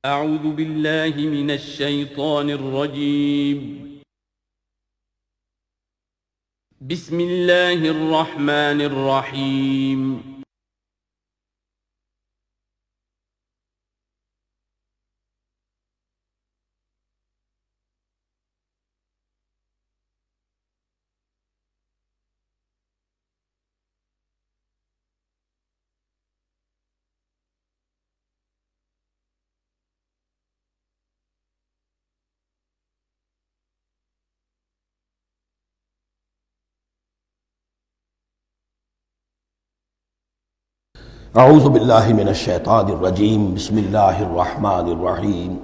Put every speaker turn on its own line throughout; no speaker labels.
اعوذ باللہ من الشیطان الرجیم بسم اللہ الرحمن الرحیم
اعوذ باللہ من الشیطان الرجیم بسم اللہ الرحمن الرحیم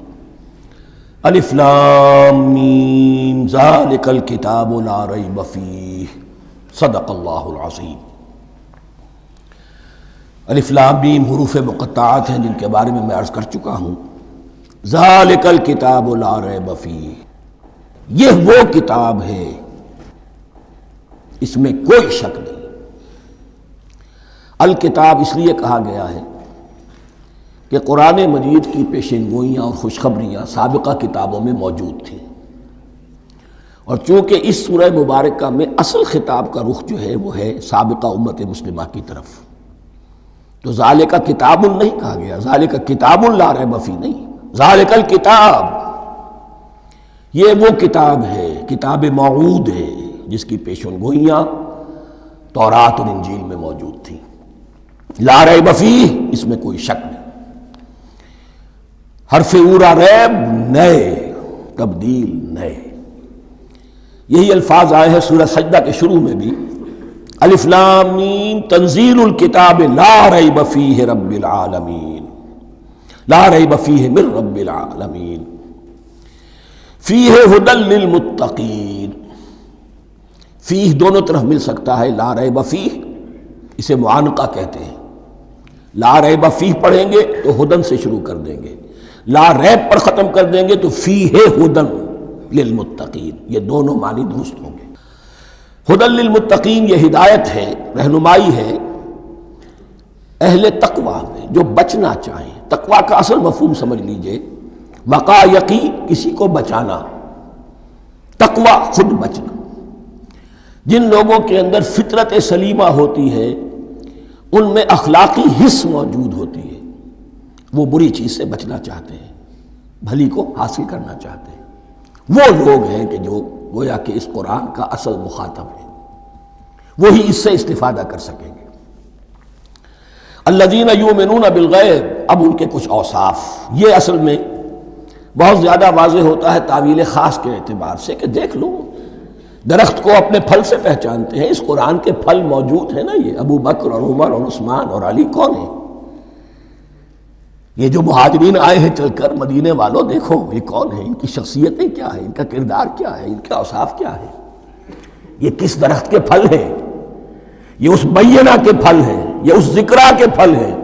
الف لام میم ذالک الکتاب لا ریب فیہ صدق اللہ العظیم۔ الف لام میم حروف مقطعات ہیں جن کے بارے میں عرض کر چکا ہوں۔ ذالک الکتاب لا ریب فیہ، یہ وہ کتاب ہے اس میں کوئی شک نہیں۔ الکتاب اس لیے کہا گیا ہے کہ قرآن مجید کی پیشین گوئیاں اور خوشخبریاں سابقہ کتابوں میں موجود تھیں، اور چونکہ اس سورہ مبارکہ میں اصل خطاب کا رخ جو ہے وہ ہے سابقہ امت مسلمہ کی طرف، تو ذالک کتاب نہیں کہا گیا، ذالک کتاب لا ریب فیہ نہیں، ذالک الکتاب یہ وہ کتاب ہے، کتاب موعود ہے جس کی پیشین گوئیاں تورات اور انجیل میں موجود تھیں۔ لا ریب فیہ، اس میں کوئی شک نہیں۔ حرف اورا ریب نئے، تبدیل نئے، یہی الفاظ آئے ہیں سورہ سجدہ کے شروع میں بھی۔ الف لام میم تنزیل الکتاب لا ریب فیہ رب العالمین، لا ریب فیہ من رب العالمین، فیہ ھدی للمتقین۔ فیہ دونوں طرف مل سکتا ہے، لا ریب فیہ اسے معانقہ کہتے ہیں، لا ریب فیہ پڑھیں گے تو ہدن سے شروع کر دیں گے، لا ریب پر ختم کر دیں گے تو فیہ ہدن للمتقین، یہ دونوں معنی درست ہوں گے۔ ہدن للمتقین یہ ہدایت ہے، رہنمائی ہے اہل تقوی میں جو بچنا چاہیں۔ تقوی کا اصل مفہوم سمجھ لیجئے، وقا یقی کسی کو بچانا، تقوی خود بچنا۔ جن لوگوں کے اندر فطرت سلیمہ ہوتی ہے ان میں اخلاقی حس موجود ہوتی ہے، وہ بری چیز سے بچنا چاہتے ہیں، بھلی کو حاصل کرنا چاہتے ہیں۔ وہ لوگ ہیں کہ جو گویا کہ اس قرآن کا اصل مخاطب ہے، وہی اس سے استفادہ کر سکیں گے۔ الذین یؤمنون بالغیب، اب ان کے کچھ اوصاف، یہ اصل میں بہت زیادہ واضح ہوتا ہے تعویل خاص کے اعتبار سے کہ دیکھ لو درخت کو اپنے پھل سے پہچانتے ہیں، اس قرآن کے پھل موجود ہیں نا، یہ ابو بکر اور عمر اور عثمان اور علی کون ہیں؟ یہ جو مہاجرین آئے ہیں چل کر، مدینے والوں دیکھو یہ کون ہیں، ان کی شخصیتیں کیا ہیں، ان کا کردار کیا ہے، ان کے اوصاف کیا ہے، یہ کس درخت کے پھل ہیں؟ یہ اس بینہ کے پھل ہیں، یہ اس ذکرہ کے پھل ہیں۔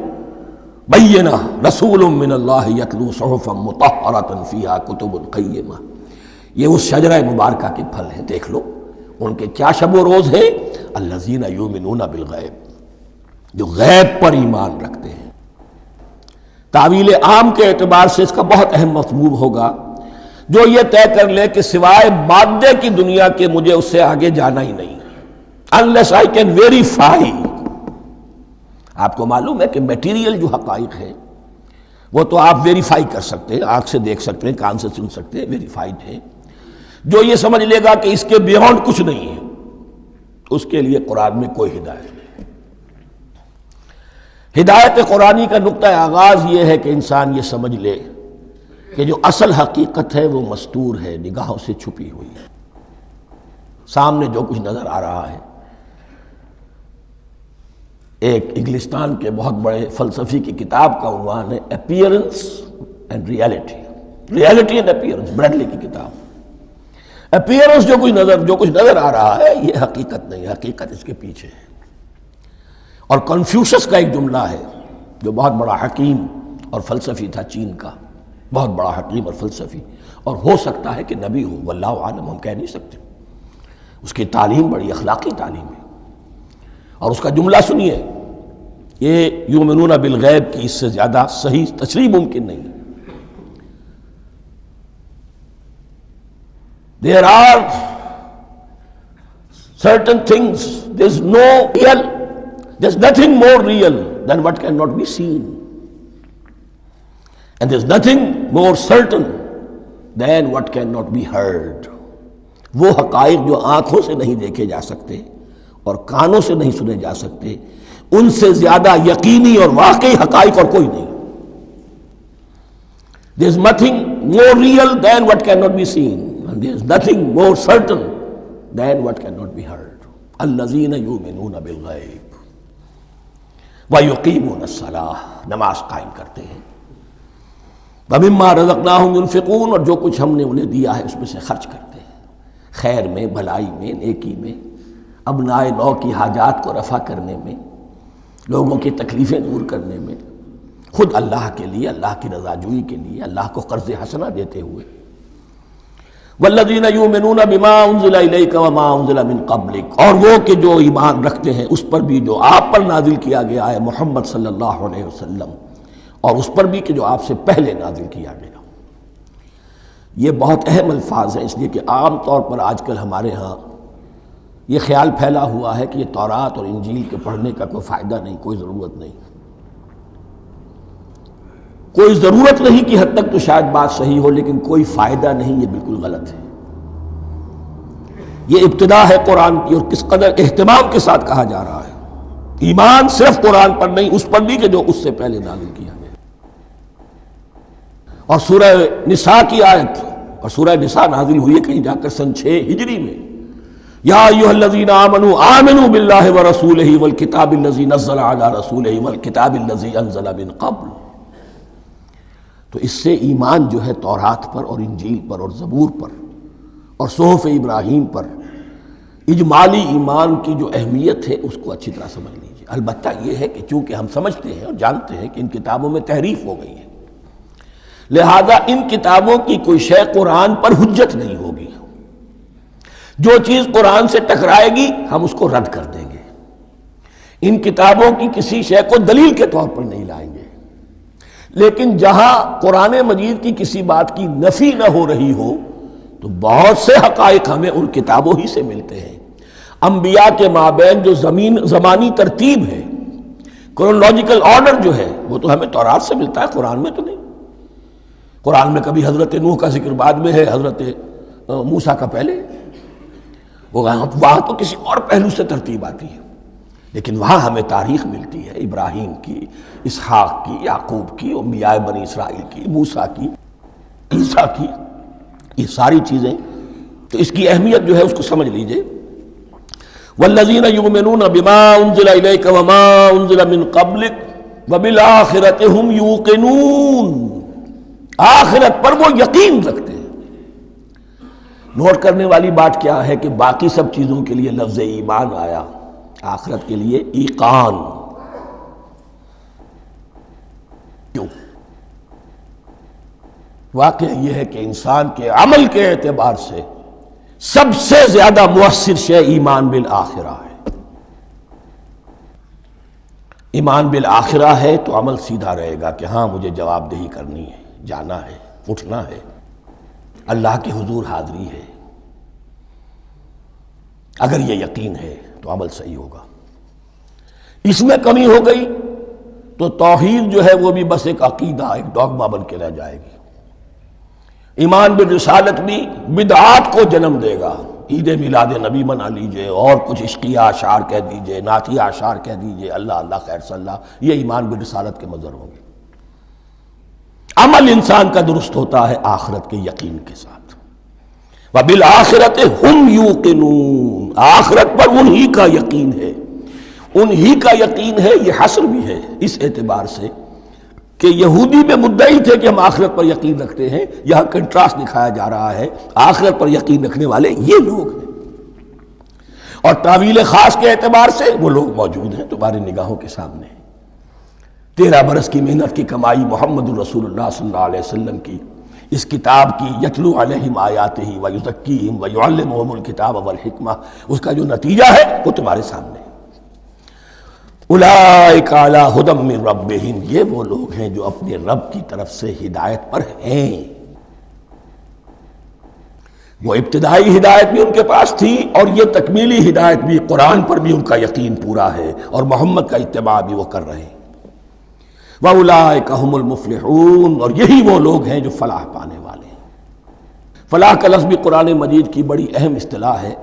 بینہ رسول من اللہ یتلو صحفا مطہرۃ فیہا کتب قیمہ، یہ اس شجرہ مبارکہ کے پھل ہیں۔ دیکھ لو ان کے کیا شب و روز ہے، الذین یؤمنون بالغیب، جو غیب پر ایمان رکھتے ہیں۔ تعویل عام کے اعتبار سے اس کا بہت اہم مفہوم ہوگا، جو یہ طے کر لے کہ سوائے مادے کی دنیا کے مجھے اس سے آگے جانا ہی نہیں، unless I can verify۔ آپ کو معلوم ہے کہ میٹیریل جو حقائق ہے وہ تو آپ ویریفائی کر سکتے ہیں، آنکھ سے دیکھ سکتے ہیں، کان سے سن سکتے ہیں، ویریفائڈ ہے۔ جو یہ سمجھ لے گا کہ اس کے بیونڈ کچھ نہیں ہے، اس کے لیے قرآن میں کوئی ہدایت نہیں۔ ہدایت قرآنی کا نقطہ آغاز یہ ہے کہ انسان یہ سمجھ لے کہ جو اصل حقیقت ہے وہ مستور ہے، نگاہوں سے چھپی ہوئی ہے۔ سامنے جو کچھ نظر آ رہا ہے، ایک انگلستان کے بہت بڑے فلسفی کی کتاب کا عنوان ہے appearance and reality, reality and appearance, Bradley کی کتاب۔ اپیئرنس جو کچھ نظر آ رہا ہے یہ حقیقت نہیں، حقیقت اس کے پیچھے ہے۔ اور کنفیوشس کا ایک جملہ ہے جو بہت بڑا حکیم اور فلسفی تھا، چین کا بہت بڑا حکیم اور فلسفی، اور ہو سکتا ہے کہ نبی ہو، واللہ عالم، ہم کہہ نہیں سکتے۔ اس کی تعلیم بڑی اخلاقی تعلیم ہے، اور اس کا جملہ سنیے، یہ یؤمنون بالغیب کی اس سے زیادہ صحیح تشریح ممکن نہیں۔ There are certain things, there's nothing more real than what cannot be seen. And there's nothing more certain than what cannot be heard. وہ حقائق جو آنکھوں سے نہیں دیکھے جا سکتے اور کانوں سے نہیں سنے جا سکتے، ان سے زیادہ یقینی اور واقعی حقائق اور کوئی نہیں. There's nothing more real than what cannot be seen, and there's nothing more certain than what cannot be heard. الذین یؤمنون بالغیب ویقیمون الصلاۃ، نماز قائم کرتے ہیں. ومما رزقناہم ينفقون، اور جو کچھ ہم نے انہیں دیا ہے اس میں سے خرچ کرتے ہیں، خیر میں، بھلائی میں، نیکی میں، ابناء نو کی حاجات کو رفع کرنے میں، لوگوں کی تکلیفیں دور کرنے میں، خود اللہ کے لیے، اللہ کی رضا جوئی کے لیے، اللہ کو قرض حسنہ دیتے ہوئے. والذین یؤمنون بما انزل الیک وما انزل من قبلک، اور وہ کہ جو ایمان رکھتے ہیں اس پر بھی جو آپ پر نازل کیا گیا ہے محمد صلی اللہ علیہ وسلم، اور اس پر بھی کہ جو آپ سے پہلے نازل کیا گیا. یہ بہت اہم الفاظ ہیں، اس لیے کہ عام طور پر آج کل ہمارے ہاں یہ خیال پھیلا ہوا ہے کہ یہ تورات اور انجیل کے پڑھنے کا کوئی فائدہ نہیں، کوئی ضرورت نہیں. کوئی ضرورت نہیں کی حد تک تو شاید بات صحیح ہو، لیکن کوئی فائدہ نہیں، یہ بالکل غلط ہے. یہ ابتدا ہے قرآن کی، اور کس قدر اہتمام کے ساتھ کہا جا رہا ہے. ایمان صرف قرآن پر نہیں، اس پر بھی کہ جو اس سے پہلے نازل کیا گیا. اور سورہ نساء کی آیت، اور سورہ نساء نازل ہوئی ہے کہیں جا کر سن 6 ہجری میں. یا ایھا الذین آمنوا آمنوا باللہ ورسولہ والکتاب الذی نزل علی رسولہ والکتاب الذی انزل من قبل. تو اس سے ایمان جو ہے تورات پر اور انجیل پر اور زبور پر اور صحف ابراہیم پر، اجمالی ایمان کی جو اہمیت ہے اس کو اچھی طرح سمجھ لیجیے. البتہ یہ ہے کہ چونکہ ہم سمجھتے ہیں اور جانتے ہیں کہ ان کتابوں میں تحریف ہو گئی ہے، لہذا ان کتابوں کی کوئی شے قرآن پر حجت نہیں ہوگی. جو چیز قرآن سے ٹکرائے گی ہم اس کو رد کر دیں گے. ان کتابوں کی کسی شے کو دلیل کے طور پر نہیں لائیں گے. لیکن جہاں قرآن مجید کی کسی بات کی نفی نہ ہو رہی ہو تو بہت سے حقائق ہمیں ان کتابوں ہی سے ملتے ہیں. انبیاء کے مابین جو زمانی ترتیب ہے، کرونالوجیکل آرڈر جو ہے، وہ تو ہمیں تورات سے ملتا ہے، قرآن میں تو نہیں. قرآن میں کبھی حضرت نوح کا ذکر بعد میں ہے، حضرت موسیٰ کا پہلے. وہاں تو کسی اور پہلو سے ترتیب آتی ہے، لیکن وہاں ہمیں تاریخ ملتی ہے ابراہیم کی، اسحاق کی، یعقوب کی، انبیاء بنی اسرائیل کی، موسیٰ کی، عیسیٰ کی. یہ ساری چیزیں، تو اس کی اہمیت جو ہے اس کو سمجھ لیجئے. والذین یؤمنون بما انزل الیک وما انزل من قبلک وبالآخرۃ ھم یوقنون، آخرت پر وہ یقین رکھتے ہیں. نوٹ کرنے والی بات کیا ہے کہ باقی سب چیزوں کے لیے لفظ ایمان آیا، آخرت کے لیے ایقان. کیوں؟ واقعہ یہ ہے کہ انسان کے عمل کے اعتبار سے سب سے زیادہ مؤثر شے ایمان بالآخرہ ہے. ایمان بالآخرہ ہے تو عمل سیدھا رہے گا کہ ہاں مجھے جواب دہی کرنی ہے، جانا ہے، اٹھنا ہے، اللہ کے حضور حاضری ہے. اگر یہ یقین ہے تو عمل صحیح ہوگا. اس میں کمی ہو گئی تو توحید جو ہے وہ بھی بس ایک عقیدہ، ایک ڈوگما بن کے رہ جائے گی. ایمان بالرسالت بھی بدعات کو جنم دے گا. عید میلاد نبی منا لیجئے اور کچھ عشقیہ اشعار کہہ دیجئے، نعتیہ اشعار کہہ دیجئے، اللہ اللہ خیر صلی اللہ، یہ ایمان بالرسالت کے مظہر ہوں گے. عمل انسان کا درست ہوتا ہے آخرت کے یقین کے ساتھ. وَبِالْآخِرَةِ هُمْ يُوقِنُونَ، آخرت پر انہی کا یقین ہے، انہی کا یقین ہے. یہ حصر بھی ہے اس اعتبار سے کہ یہودی میں مدعی تھے کہ ہم آخرت پر یقین رکھتے ہیں، یہاں کنٹراسٹ دکھایا جا رہا ہے، آخرت پر یقین رکھنے والے یہ لوگ ہیں. اور تعویل خاص کے اعتبار سے وہ لوگ موجود ہیں تمہاری نگاہوں کے سامنے. 13 برس کی محنت کی کمائی محمد الرسول اللہ صلی اللہ علیہ وسلم کی، اس کتاب کی، یتلو علیہم آیاتہ ویزکیہم ویعلمہم الکتاب والحکمہ، اس کا جو نتیجہ ہے وہ تمہارے سامنے. اولئک علی ھدی من ربہم، یہ وہ لوگ ہیں جو اپنے رب کی طرف سے ہدایت پر ہیں. وہ ابتدائی ہدایت بھی ان کے پاس تھی اور یہ تکمیلی ہدایت بھی، قرآن پر بھی ان کا یقین پورا ہے اور محمد کا اتباع بھی وہ کر رہے ہیں۔ وَأُولَٰئِكَ هُمُ الْمُفْلِحُونَ، اور یہی وہ لوگ ہیں جو فلاح پانے والے ہیں۔ فلاح کا لفظ بھی قرآن مجید کی بڑی اہم اصطلاح ہے،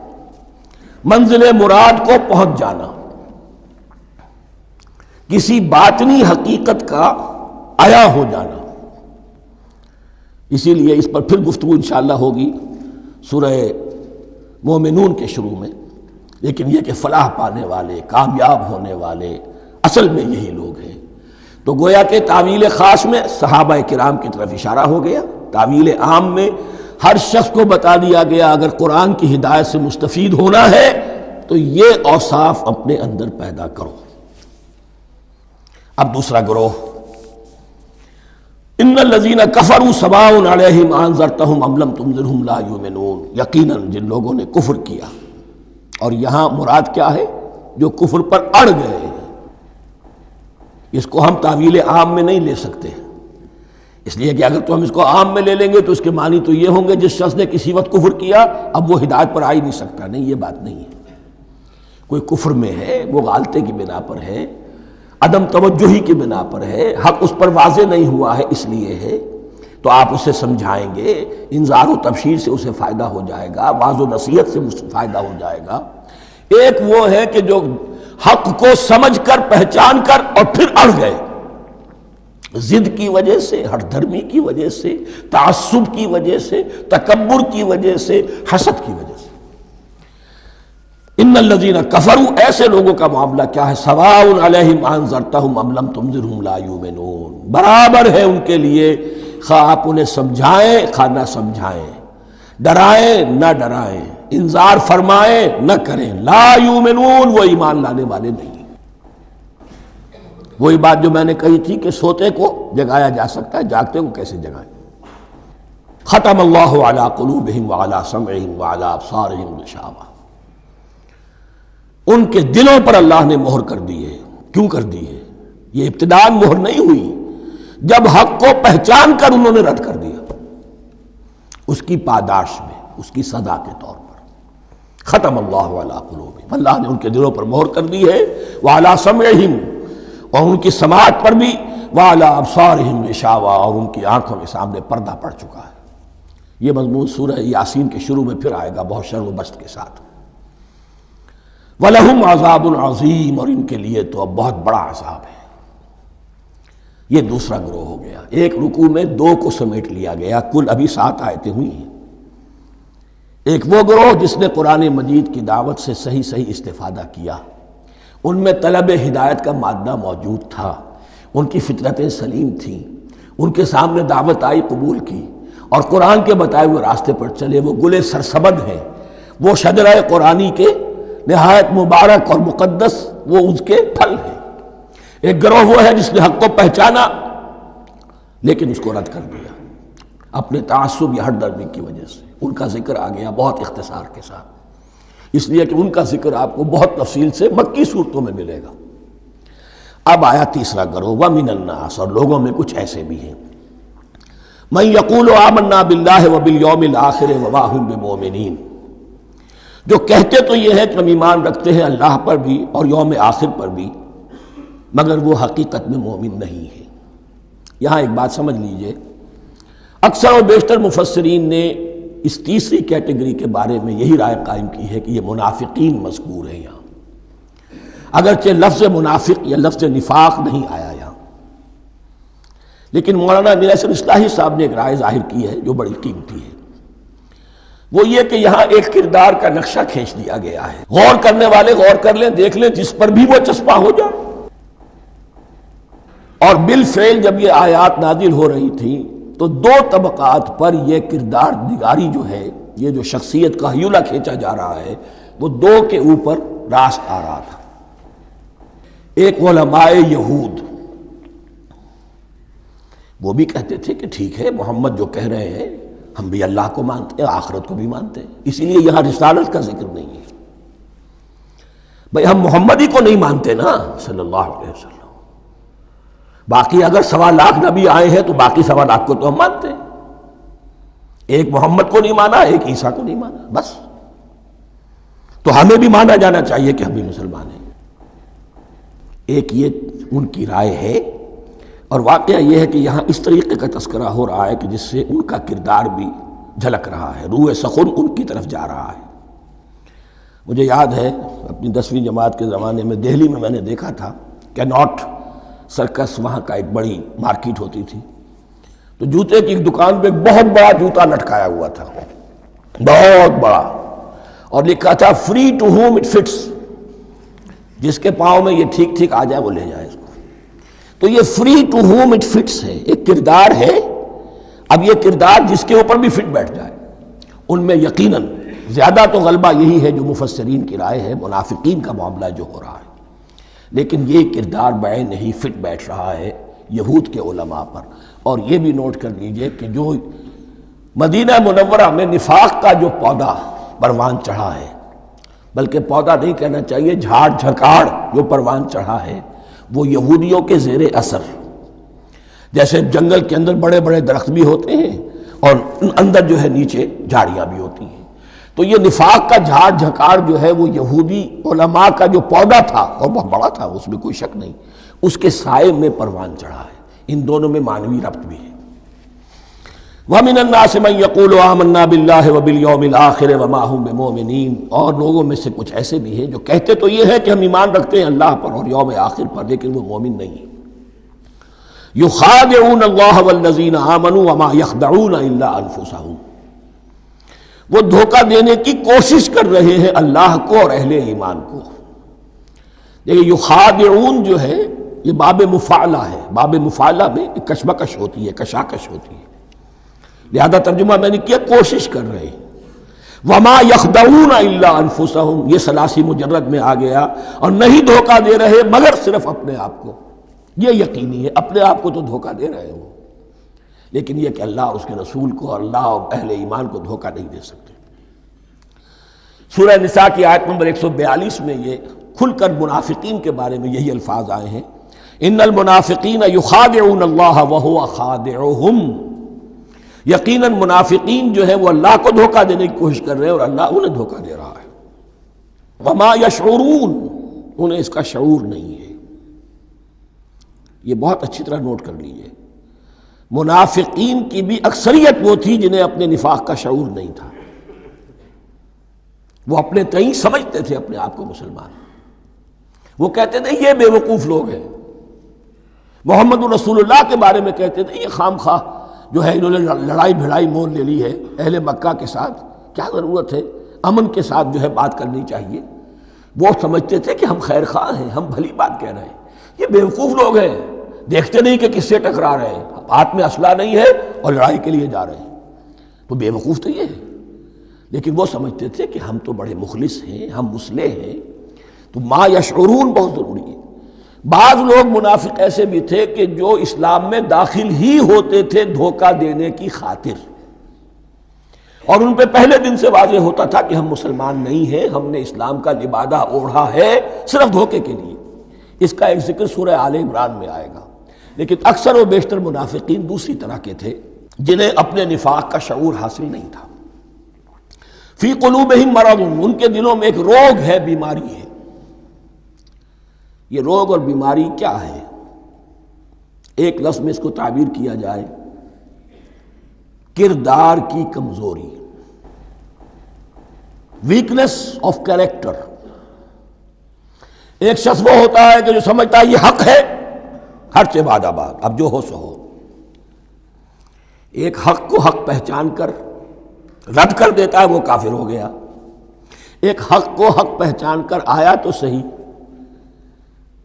منزل مراد کو پہنچ جانا، کسی باطنی حقیقت کا عیا ہو جانا۔ اسی لیے اس پر پھر گفتگو انشاءاللہ ہوگی سورہ مومنون کے شروع میں، لیکن یہ کہ فلاح پانے والے، کامیاب ہونے والے اصل میں یہی لوگ ہیں۔ تو گویا کہ تعویل خاص میں صحابہ کرام کی طرف اشارہ ہو گیا، تعویل عام میں ہر شخص کو بتا دیا گیا اگر قرآن کی ہدایت سے مستفید ہونا ہے تو یہ اوصاف اپنے اندر پیدا کرو۔ اب دوسرا گروہ، ان الذین کفروا سواء علیہم انذرتہم ام لم تنذرہم لا یؤمنون، یقیناً جن لوگوں نے کفر کیا، اور یہاں مراد کیا ہے؟ جو کفر پر اڑ گئے ہیں۔ اس کو ہم تعویل عام میں نہیں لے سکتے، اس لیے کہ اگر تو ہم اس کو عام میں لے لیں گے تو اس کے معنی تو یہ ہوں گے جس شخص نے کسی وقت کفر کیا اب وہ ہدایت پر آ ہی نہیں سکتا۔ نہیں، یہ بات نہیں ہے۔ کوئی کفر میں ہے، وہ غالطے کی بنا پر ہے، عدم توجہی کی بنا پر ہے، حق اس پر واضح نہیں ہوا ہے اس لیے ہے، تو آپ اسے سمجھائیں گے، انذار و تبشیر سے اسے فائدہ ہو جائے گا، واعظ و نصیحت سے فائدہ ہو جائے گا۔ ایک وہ ہے کہ جو حق کو سمجھ کر، پہچان کر اور پھر اڑ گئے، ضد کی وجہ سے، ہٹ دھرمی کی وجہ سے، تعصب کی وجہ سے، تکبر کی وجہ سے، حسد کی وجہ سے۔ ان الذین کفروا، ایسے لوگوں کا معاملہ کیا ہے؟ سواء علیہم انذرتہم ام لم تنذرہم لا یؤمنون، برابر ہے ان کے لیے خواہ آپ انہیں سمجھائیں خواہ نہ سمجھائیں، ڈرائیں نہ ڈرائیں، انذار فرمائیں نہ کریں، لا یؤمنون، وہ ایمان لانے والے نہیں۔ وہی بات جو میں نے کہی تھی کہ سوتے کو جگایا جا سکتا ہے، جاگتے کو کیسے جگائیں؟ ختم اللہ علی قلوبہم وعلی سمعہم وعلی ابصارہم غشاوہ، ان کے دلوں پر اللہ نے مہر کر دی ہے۔ کیوں کر دی ہے؟ یہ ابتداء مہر نہیں ہوئی، جب حق کو پہچان کر انہوں نے رد کر دیا، اس کی پاداش میں، اس کی سزا کے طور پر۔ ختم اللہ علی قلوبہم، اللہ نے ان کے دلوں پر مہر کر دی ہے، وعلی سمعہم، اور ان کی سماعت پر بھی، وعلی ابصارہم غشاوہ، اور ان کی آنکھوں کے سامنے پردہ پڑ چکا ہے۔ یہ مضمون سورہ یاسین کے شروع میں پھر آئے گا بہت شر و بست کے ساتھ۔ وَلَهُمْ عَذَابٌ عَظِيمٌ، اور ان کے لیے تو اب بہت بڑا عذاب ہے۔ یہ دوسرا گروہ ہو گیا، ایک رکوع میں دو کو سمیٹ لیا گیا، کل ابھی 7 آیتیں ہوئی ہیں۔ ایک وہ گروہ جس نے قرآن مجید کی دعوت سے صحیح استفادہ کیا، ان میں طلب ہدایت کا مادہ موجود تھا، ان کی فطرتیں سلیم تھیں، ان کے سامنے دعوت آئی، قبول کی، اور قرآن کے بتائے ہوئے راستے پر چلے۔ وہ گلے سرسبد ہیں، وہ شجرہ قرآنی کے نہایت مبارک اور مقدس، وہ اس کے پھل ہیں۔ ایک گروہ وہ ہے جس نے حق کو پہچانا لیکن اس کو رد کر دیا اپنے تعصب یا ہٹ درمی کی وجہ سے۔ ان کا ذکر آ گیا بہت اختصار کے ساتھ، اس لیے کہ ان کا ذکر آپ کو بہت تفصیل سے مکی صورتوں میں ملے گا۔ اب آیا تیسرا گروہ، وَمِنَ النَّاسِ، اور لوگوں میں کچھ ایسے بھی ہیں، مَن يَقُولُ آمَنَّا بِاللَّهِ وَبِالْيَوْمِ الْآخِرِ وَمَا هُم بِمُؤْمِنِينَ، جو کہتے تو یہ ہے کہ ہم ایمان رکھتے ہیں اللہ پر بھی اور یوم آخر پر بھی، مگر وہ حقیقت میں مومن نہیں ہے۔ یہاں ایک بات سمجھ لیجئے، اکثر و بیشتر مفسرین نے اس تیسری کیٹیگری کے بارے میں یہی رائے قائم کی ہے کہ یہ منافقین مذکور ہیں یہاں، اگرچہ لفظ منافق یا لفظ نفاق نہیں آیا یہاں، لیکن مولانا امیر احسن اصلاحی صاحب نے ایک رائے ظاہر کی ہے جو بڑی قیمتی ہے۔ وہ یہ کہ یہاں ایک کردار کا نقشہ کھینچ دیا گیا ہے، غور کرنے والے غور کر لیں، دیکھ لیں، جس پر بھی وہ چسپاں ہو جائے۔ اور بالفعل جب یہ آیات نازل ہو رہی تھیں تو دو طبقات پر یہ کردار نگاری جو ہے، یہ جو شخصیت کا ہیولہ کھینچا جا رہا ہے، وہ دو کے اوپر راست آ رہا تھا۔ ایک علماء یہود، وہ بھی کہتے تھے کہ ٹھیک ہے محمد جو کہہ رہے ہیں، ہم بھی اللہ کو مانتے ہیں، آخرت کو بھی مانتے ہیں، اسی لیے یہاں رسالت کا ذکر نہیں ہے۔ بھئی ہم محمد ہی کو نہیں مانتے نا صلی اللہ علیہ وسلم، باقی اگر 1.25 لاکھ نبی آئے ہیں تو باقی 1.25 لاکھ کو تو ہم مانتے ہیں۔ ایک محمد کو نہیں مانا، ایک عیسیٰ کو نہیں مانا، بس۔ تو ہمیں بھی مانا جانا چاہیے کہ ہم بھی مسلمان ہیں۔ ایک یہ ان کی رائے ہے، اور واقعہ یہ ہے کہ یہاں اس طریقے کا تذکرہ ہو رہا ہے کہ جس سے ان کا کردار بھی جھلک رہا ہے، روح سخن ان کی طرف جا رہا ہے۔ مجھے یاد ہے اپنی 10ویں جماعت کے زمانے میں دہلی میں نے دیکھا تھا کیناٹ سرکس، وہاں کا ایک بڑی مارکیٹ ہوتی تھی، تو جوتے کی ایک دکان پہ ایک بہت بڑا جوتا لٹکایا ہوا تھا، بہت بڑا، اور لکھا تھا free to home it fits, جس کے پاؤں میں یہ ٹھیک ٹھیک آ جائے وہ لے جائے اس کو۔ تو یہ free to home it fits ہے، ایک کردار ہے۔ اب یہ کردار جس کے اوپر بھی فٹ بیٹھ جائے، ان میں یقیناً زیادہ تو غلبہ یہی ہے جو مفسرین کی رائے ہے، منافقین کا معاملہ جو ہو رہا ہے، لیکن یہ کردار بعین نہیں فٹ بیٹھ رہا ہے یہود کے علماء پر۔ اور یہ بھی نوٹ کر لیجئے کہ جو مدینہ منورہ میں نفاق کا جو پودا پروان چڑھا ہے، بلکہ پودا نہیں کہنا چاہیے، جھاڑ جھکاڑ جو پروان چڑھا ہے، وہ یہودیوں کے زیر اثر، جیسے جنگل کے اندر بڑے بڑے درخت بھی ہوتے ہیں اور اندر جو ہے نیچے جھاڑیاں بھی ہوتی ہیں، تو یہ نفاق کا جھاڑ جھکاڑ جو ہے وہ یہودی علماء کا جو پودا تھا، اور بہت بڑا تھا، اس میں کوئی شک نہیں، اس کے سائے میں پروان چڑھا ہے۔ ان دونوں میں معنوی ربط بھی ہے۔ وَمِنَ النَّاسِ مَن يَقُولُ آمَنَّا بِاللَّهِ وَبِالْيَوْمِ الْآخِرِ وَمَا هُم بِمُؤْمِنِينَ، اور لوگوں میں سے کچھ ایسے بھی ہیں جو کہتے تو یہ ہے کہ ہم ایمان رکھتے ہیں اللہ پر اور یوم آخر پر، لیکن وہ مومن نہیں ہیں۔ يُخَادِعُونَ اللَّهَ وَالَّذِينَ آمَنُوا وَمَا يَخْدَعُونَ إِلَّا أَنفُسَهُمْ، وہ دھوکہ دینے کی کوشش کر رہے ہیں اللہ کو اور اہل ایمان کو۔ دیکھیں یخادعون جو ہے یہ باب مفعلہ ہے، باب مفعلہ میں کشمکش ہوتی ہے، کشاکش ہوتی ہے، لہذا ترجمہ میں نے کیا کوشش کر رہے ہیں۔ وما یخدعون الا انفسهم، یہ ثلاثی مجرد میں آ گیا، اور نہیں دھوکہ دے رہے مگر صرف اپنے آپ کو۔ یہ یقینی ہے اپنے آپ کو تو دھوکہ دے رہے ہو، لیکن یہ کہ اللہ اور اس کے رسول کو اور اللہ اور اہل ایمان کو دھوکہ نہیں دے سکتے۔ سورہ نساء کی آیت نمبر 142 میں یہ کھل کر منافقین کے بارے میں یہی الفاظ آئے ہیں، ان المنافقین یخادعون اللہ وہو خادعہم، یقیناً منافقین جو ہے وہ اللہ کو دھوکہ دینے کی کوشش کر رہے ہیں اور اللہ انہیں دھوکہ دے رہا ہے۔ وما یشعرون، انہیں اس کا شعور نہیں ہے۔ یہ بہت اچھی طرح نوٹ کر لیجئے، منافقین کی بھی اکثریت وہ تھی جنہیں اپنے نفاق کا شعور نہیں تھا، وہ اپنے تئیں سمجھتے تھے اپنے آپ کو مسلمان، وہ کہتے تھے یہ بے وقوف لوگ ہیں، محمد رسول اللہ کے بارے میں کہتے تھے یہ خام خواہ جو ہے انہوں نے لڑائی بھڑائی مول لے لی ہے اہل مکہ کے ساتھ، کیا ضرورت ہے، امن کے ساتھ جو ہے بات کرنی چاہیے۔ وہ سمجھتے تھے کہ ہم خیر خواہ ہیں، ہم بھلی بات کہہ رہے ہیں، یہ بیوقوف لوگ ہیں، دیکھتے نہیں کہ کس سے ٹکرا رہے ہیں، ہاتھ میں اسلحہ نہیں ہے اور لڑائی کے لیے جا رہے ہیں، تو بے وقوف تو یہ ہے۔ لیکن وہ سمجھتے تھے کہ ہم تو بڑے مخلص ہیں، ہم مصلح ہیں، تو ما یشعرون بہت ضروری ہے۔ بعض لوگ منافق ایسے بھی تھے کہ جو اسلام میں داخل ہی ہوتے تھے دھوکہ دینے کی خاطر، اور ان پہ پہلے دن سے واضح ہوتا تھا کہ ہم مسلمان نہیں ہیں، ہم نے اسلام کا لبادہ اوڑھا ہے صرف دھوکے کے لیے۔ اس کا ایک ذکر سورہ آل عمران میں آئے گا، لیکن اکثر و بیشتر منافقین دوسری طرح کے تھے جنہیں اپنے نفاق کا شعور حاصل نہیں تھا۔ فی قلوبہم مرض، ان کے دلوں میں ایک روگ ہے، بیماری ہے۔ یہ روگ اور بیماری کیا ہے؟ ایک لفظ میں اس کو تعبیر کیا جائے، کردار کی کمزوری، ویکنس آف کیریکٹر۔ ایک شخص وہ ہوتا ہے کہ جو سمجھتا ہے یہ حق ہے، ہر سے بعد آباد، اب جو ہو سو ہو۔ ایک حق کو حق پہچان کر رد کر دیتا ہے، وہ کافر ہو گیا۔ ایک حق کو حق پہچان کر آیا تو صحیح،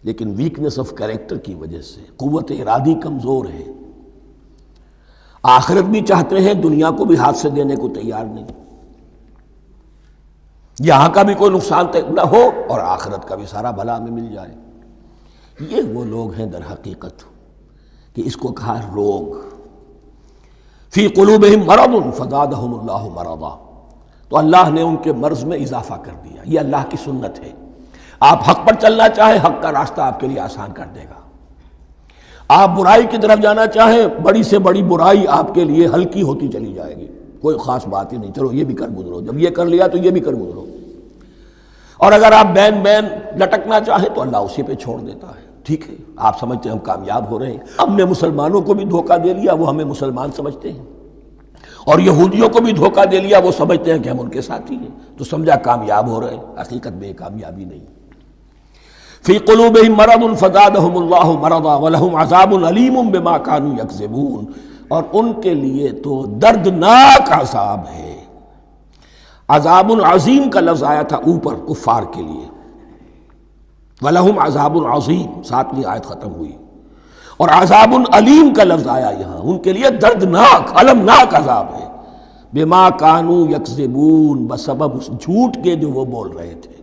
لیکن ویکنس آف کیریکٹر کی وجہ سے قوت ارادی کمزور ہے، آخرت بھی چاہتے ہیں، دنیا کو بھی ہاتھ سے دینے کو تیار نہیں، یہاں کا بھی کوئی نقصان نہ ہو اور آخرت کا بھی سارا بھلا ہمیں مل جائے۔ یہ وہ لوگ ہیں در حقیقت کہ اس کو کہا روگ۔ فی قلوبہم مرض فزادہم اللہ مرضا، تو اللہ نے ان کے مرض میں اضافہ کر دیا۔ یہ اللہ کی سنت ہے، آپ حق پر چلنا چاہیں حق کا راستہ آپ کے لیے آسان کر دے گا، آپ برائی کی طرف جانا چاہیں بڑی سے بڑی برائی آپ کے لیے ہلکی ہوتی چلی جائے گی۔ کوئی خاص بات ہی نہیں، چلو یہ بھی کر گزرو، جب یہ کر لیا تو یہ بھی کر گزرو۔ اور اگر آپ بین بین لٹکنا چاہیں تو اللہ اسی پہ چھوڑ دیتا ہے۔ ٹھیک ہے، آپ سمجھتے ہیں ہم کامیاب ہو رہے ہیں، ہم نے مسلمانوں کو بھی دھوکہ دے لیا، وہ ہمیں مسلمان سمجھتے ہیں، اور یہودیوں کو بھی دھوکہ دے لیا، وہ سمجھتے ہیں کہ ہم ان کے ساتھی ہیں، تو سمجھا کامیاب ہو رہے ہیں، حقیقت میں کامیابی نہیں۔ فی قلوبہم مرض فزادہم اللہ مرضا ولہم عذاب علیم بما کانوا یکذبون، اور ان کے لیے تو دردناک عذاب ہے۔ عذاب عظیم کا لفظ آیا تھا اوپر کفار کے لیے، وَلَهُمْ عَذَابٌ عَظِيمٌ، 7ویں آیت ختم ہوئی، اور عذاب علیم کا لفظ آیا یہاں، ان کے لیے دردناک المناک عذاب ہے، بما کانوا یکذبون، بسبب اس جھوٹ کے جو وہ بول رہے تھے۔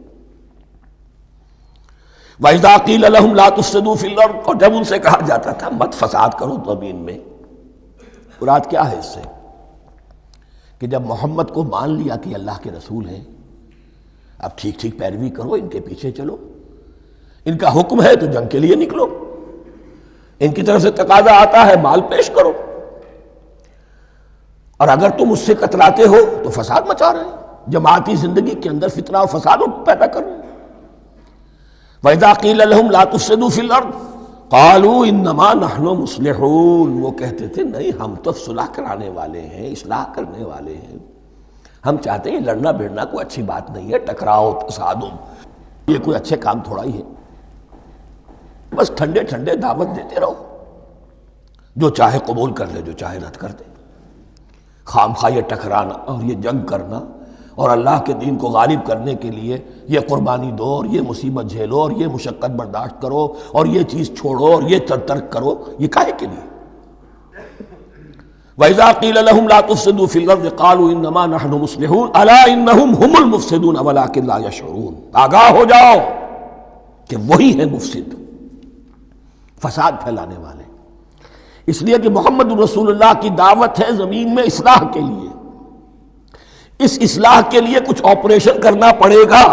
وَإِذَا قِيلَ لَهُمْ لَا تُفْسِدُوا فِي الْأَرْضِ، اور جب ان سے کہا جاتا تھا مت فساد کرو زمین میں، مراد کیا ہے اس سے؟ کہ جب محمد کو مان لیا کہ اللہ کے رسول ہیں، اب ٹھیک ٹھیک پیروی کرو، ان کے پیچھے چلو، ان کا حکم ہے تو جنگ کے لیے نکلو، ان کی طرف سے تقاضا آتا ہے مال پیش کرو، اور اگر تم اس سے کتراتے ہو تو فساد مچا رہے ہیں، جماعتی زندگی کے اندر فتنہ اور فساد پیدا کر رہے ہیں۔ وَإِذَا قِيلَ لَهُمْ لَا تُفْسِدُوا فِي الْأَرْضِ قَالُوا إِنَّمَا نَحْنُ مُصْلِحُونَ، وہ کہتے تھے نہیں ہم تو صلح کرانے والے ہیں، اصلاح کرنے والے ہیں، ہم چاہتے ہیں لڑنا بھیڑنا کوئی اچھی بات نہیں ہے، ٹکراؤ تصادم یہ کوئی اچھے کام تھوڑا ہی ہے، بس ٹھنڈے ٹھنڈے دعوت دیتے رہو، جو چاہے قبول کر لے، جو چاہے رد کر دے، خام خواہ یہ ٹکرانا اور یہ جنگ کرنا اور اللہ کے دین کو غالب کرنے کے لیے یہ قربانی دو اور یہ مصیبت جھیلو اور یہ مشقت برداشت کرو اور یہ چیز چھوڑو اور یہ ترک کرو، یہ کاہے کے لیے؟ وَإِذَا قِيلَ لَهُمْ لَا تُفْسِدُوا فِي الْأَرْضِ قَالُوا إِنَّمَا نَحْنُ مُصْلِحُونَ أَلَا إِنَّهُمْ هُمُ الْمُفْسِدُونَ وَلَٰكِن لَا يَشْعُرُونَ، آگاہ ہو جاؤ کہ وہی ہے مفسد، فساد پھیلانے والے، اس لیے کہ محمد رسول اللہ کی دعوت ہے زمین میں اصلاح کے لیے، اس اصلاح کے لیے کچھ آپریشن کرنا پڑے گا،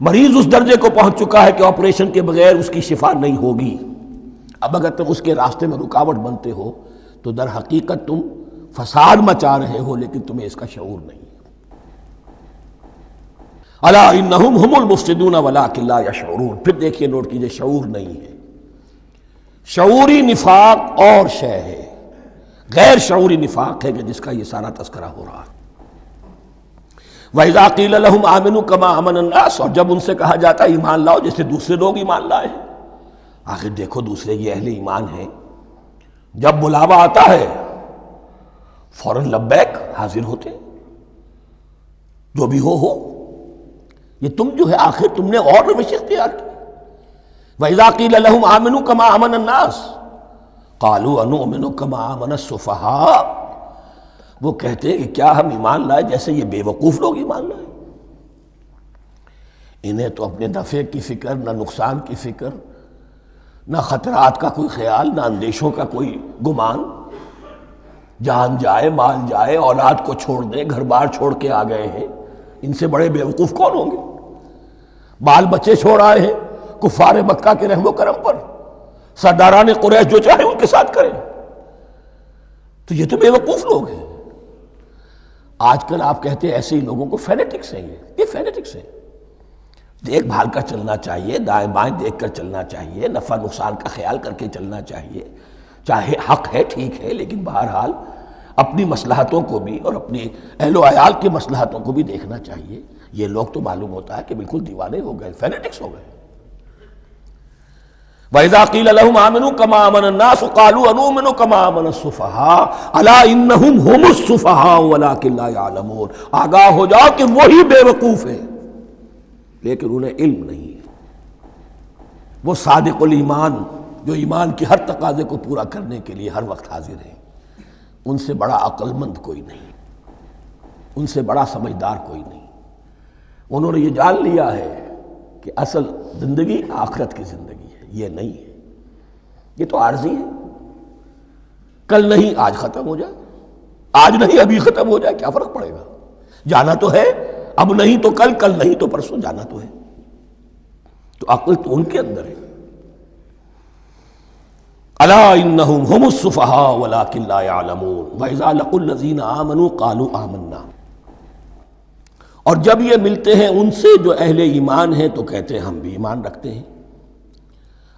مریض اس درجے کو پہنچ چکا ہے کہ آپریشن کے بغیر اس کی شفا نہیں ہوگی، اب اگر تم اس کے راستے میں رکاوٹ بنتے ہو تو در حقیقت تم فساد مچا رہے ہو، لیکن تمہیں اس کا شعور نہیں ہے۔ الا انہم ہم المفسدون ولکن لا یشعرون، پھر دیکھیے نوٹ کیجئے، شعور نہیں ہے، شعوری نفاق اور شے ہے، غیر شعوری نفاق ہے کہ جس کا یہ سارا تذکرہ ہو رہا ہے۔ وَإِذَا قِيلَ لَهُمْ آمِنُوا كَمَا آمَنَ النَّاسُ، اور جب ان سے کہا جاتا ہے ایمان لاؤ جیسے دوسرے لوگ ایمان لائے ہیں، آخر دیکھو دوسرے یہ اہل ایمان ہیں، جب بلاوا آتا ہے فوراً لبیک حاضر ہوتے ہیں، جو بھی ہو، یہ تم جو ہے آخر تم نے اور روش اختیار کی۔ وَإِذَا قِيلَ لَهُمْ آمِنُوا كَمَا آمَنَ النَّاسُ قَالُوا أَنُؤْمِنُ كَمَا آمَنَ السُّفَهَاءُ، وہ کہتے ہیں کہ کیا ہم ایمان لائے جیسے یہ بے وقوف لوگ ایمان لائے، انہیں تو اپنے نفع کی فکر، نہ نقصان کی فکر، نہ خطرات کا کوئی خیال، نہ اندیشوں کا کوئی گمان، جان جائے مال جائے، اولاد کو چھوڑ دیں، گھر بار چھوڑ کے آ گئے ہیں، ان سے بڑے بے وقوف کون ہوں گے؟ بال بچے چھوڑ آئے ہیں کفار مکہ کے رحم و کرم پر، سرداران قریش جو چاہے ان کے ساتھ کریں، تو یہ تو بے وقوف لوگ ہیں۔ آج کل آپ کہتے ہیں ایسے ہی لوگوں کو فینیٹکس ہیں، یہ فینیٹکس ہیں، دیکھ بھال کر چلنا چاہیے، دائیں بائیں دیکھ کر چلنا چاہیے، نفع نقصان کا خیال کر کے چلنا چاہیے، چاہے حق ہے ٹھیک ہے، لیکن بہرحال اپنی مصلحتوں کو بھی اور اپنی اہل و عیال کی مصلحتوں کو بھی دیکھنا چاہیے۔ یہ لوگ تو معلوم ہوتا ہے کہ بالکل دیوانے ہو گئے، فینیٹکس ہو گئے۔ وَإِذَا قِيلَ لَهُمْ آمِنُوا كَمَا آمَنَ النَّاسُ قَالُوا أَنُؤْمِنُ كَمَا آمَنَ السُّفَهَاءُ أَلَا إِنَّهُمْ هُمُ السُّفَهَاءُ وَلَٰكِن لَا يَعْلَمُونَ، آگاہ ہو جاؤ کہ وہی بے وقوف ہیں لیکن انہیں علم نہیں ہے، وہ صادق الایمان جو ایمان کی ہر تقاضے کو پورا کرنے کے لیے ہر وقت حاضر ہیں، ان سے بڑا عقل مند کوئی نہیں، ان سے بڑا سمجھدار کوئی نہیں، انہوں نے یہ جان لیا ہے کہ اصل زندگی آخرت کی زندگی ہے، یہ نہیں ہے، یہ تو عارضی ہے، کل نہیں آج ختم ہو جائے، آج نہیں ابھی ختم ہو جائے، کیا فرق پڑے گا، جانا تو ہے، اب نہیں تو کل، کل نہیں تو پرسوں، جانا تو ہے، تو عقل تو ان کے اندر ہے۔ الا انہم هم السفہاء ولکن لا یعلمون واذا لقوا الذین آمنوا قالوا آمنا، اور جب یہ ملتے ہیں ان سے جو اہل ایمان ہیں تو کہتے ہیں ہم بھی ایمان رکھتے ہیں۔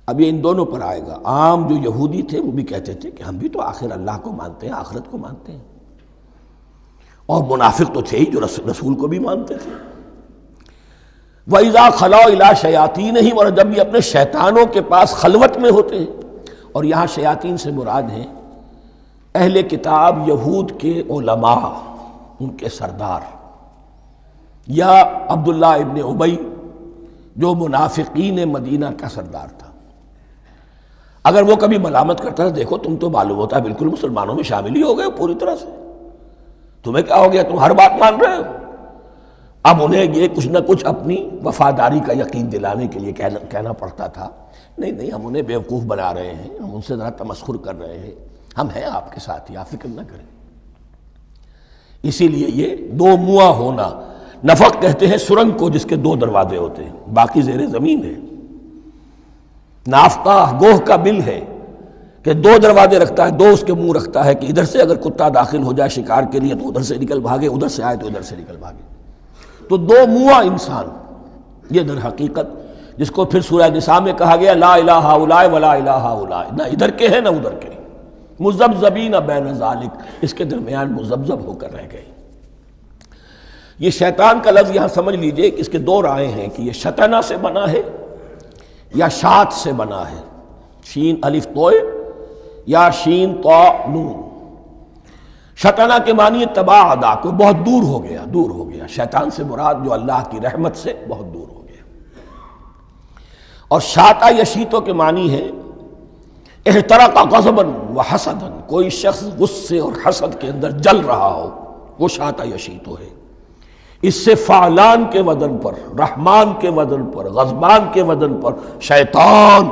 اب یہ ان دونوں پر آئے گا۔ عام جو یہودی تھے وہ بھی کہتے تھے کہ ہم بھی تو آخر اللہ کو مانتے ہیں، آخرت کو مانتے ہیں، اور منافق تو تھے ہی جو رسول کو بھی مانتے تھے۔ وَإِذَا خَلَوْا إِلَىٰ شَيَاطِینِهِمْ، اور جب یہ اپنے شیطانوں کے پاس خلوت میں ہوتے ہیں، اور یہاں شیاطین سے مراد ہیں اہل کتاب یہود کے علماء، ان کے سردار، یا عبداللہ ابن ابی جو منافقین مدینہ کا سردار تھا۔ اگر وہ کبھی ملامت کرتا تھا، دیکھو تم تو معلوم ہوتا ہے بالکل مسلمانوں میں شامل ہی ہو گئے پوری طرح سے، تمہیں کیا ہو گیا، تم ہر بات مان رہے ہو۔ اب انہیں یہ کچھ نہ کچھ اپنی وفاداری کا یقین دلانے کے لیے کہنا پڑتا تھا، نہیں ہم انہیں بیوقوف بنا رہے ہیں، ہم ان سے ذرا تمسخر کر رہے ہیں، ہم ہیں آپ کے ساتھ ہی، آپ فکر نہ کریں۔ اسی لیے یہ دو منہ ہونا، نفق کہتے ہیں سرنگ کو جس کے دو دروازے ہوتے ہیں، باقی زیر زمین ہے۔ نافقہ گوہ کا بل ہے کہ دو دروازے رکھتا ہے، دو اس کے منہ رکھتا ہے کہ ادھر سے اگر کتا داخل ہو جائے شکار کے لیے تو ادھر سے نکل بھاگے، ادھر سے آئے تو ادھر سے نکل بھاگے۔ تو دو منہ انسان، یہ در حقیقت جس کو پھر سورہ نساء میں کہا گیا لا الہ ہؤلاء ولا الہ ہؤلاء، نہ ادھر کے ہیں نہ ادھر کے، مذبذبین بین ذالک، اس کے درمیان مذبذب ہو کر رہ گئے۔ یہ شیطان کا لفظ یہاں سمجھ لیجئے کہ اس کے دو رائے ہیں کہ یہ شطنہ سے بنا ہے یا شات سے بنا ہے، شین الف توئے یا شین تو نون۔ شطنہ کے معنی تباعدا، کوئی بہت دور ہو گیا، شیطان سے مراد جو اللہ کی رحمت سے بہت دور ہو گیا۔ اور شاتا یشیتو کے معنی ہے احترق غضبا وحسدا، کوئی شخص غصے اور حسد کے اندر جل رہا ہو، وہ شاتا یشیتو ہے۔ اس سے فعلان کے وزن پر، رحمان کے وزن پر، غضبان کے وزن پر شیطان،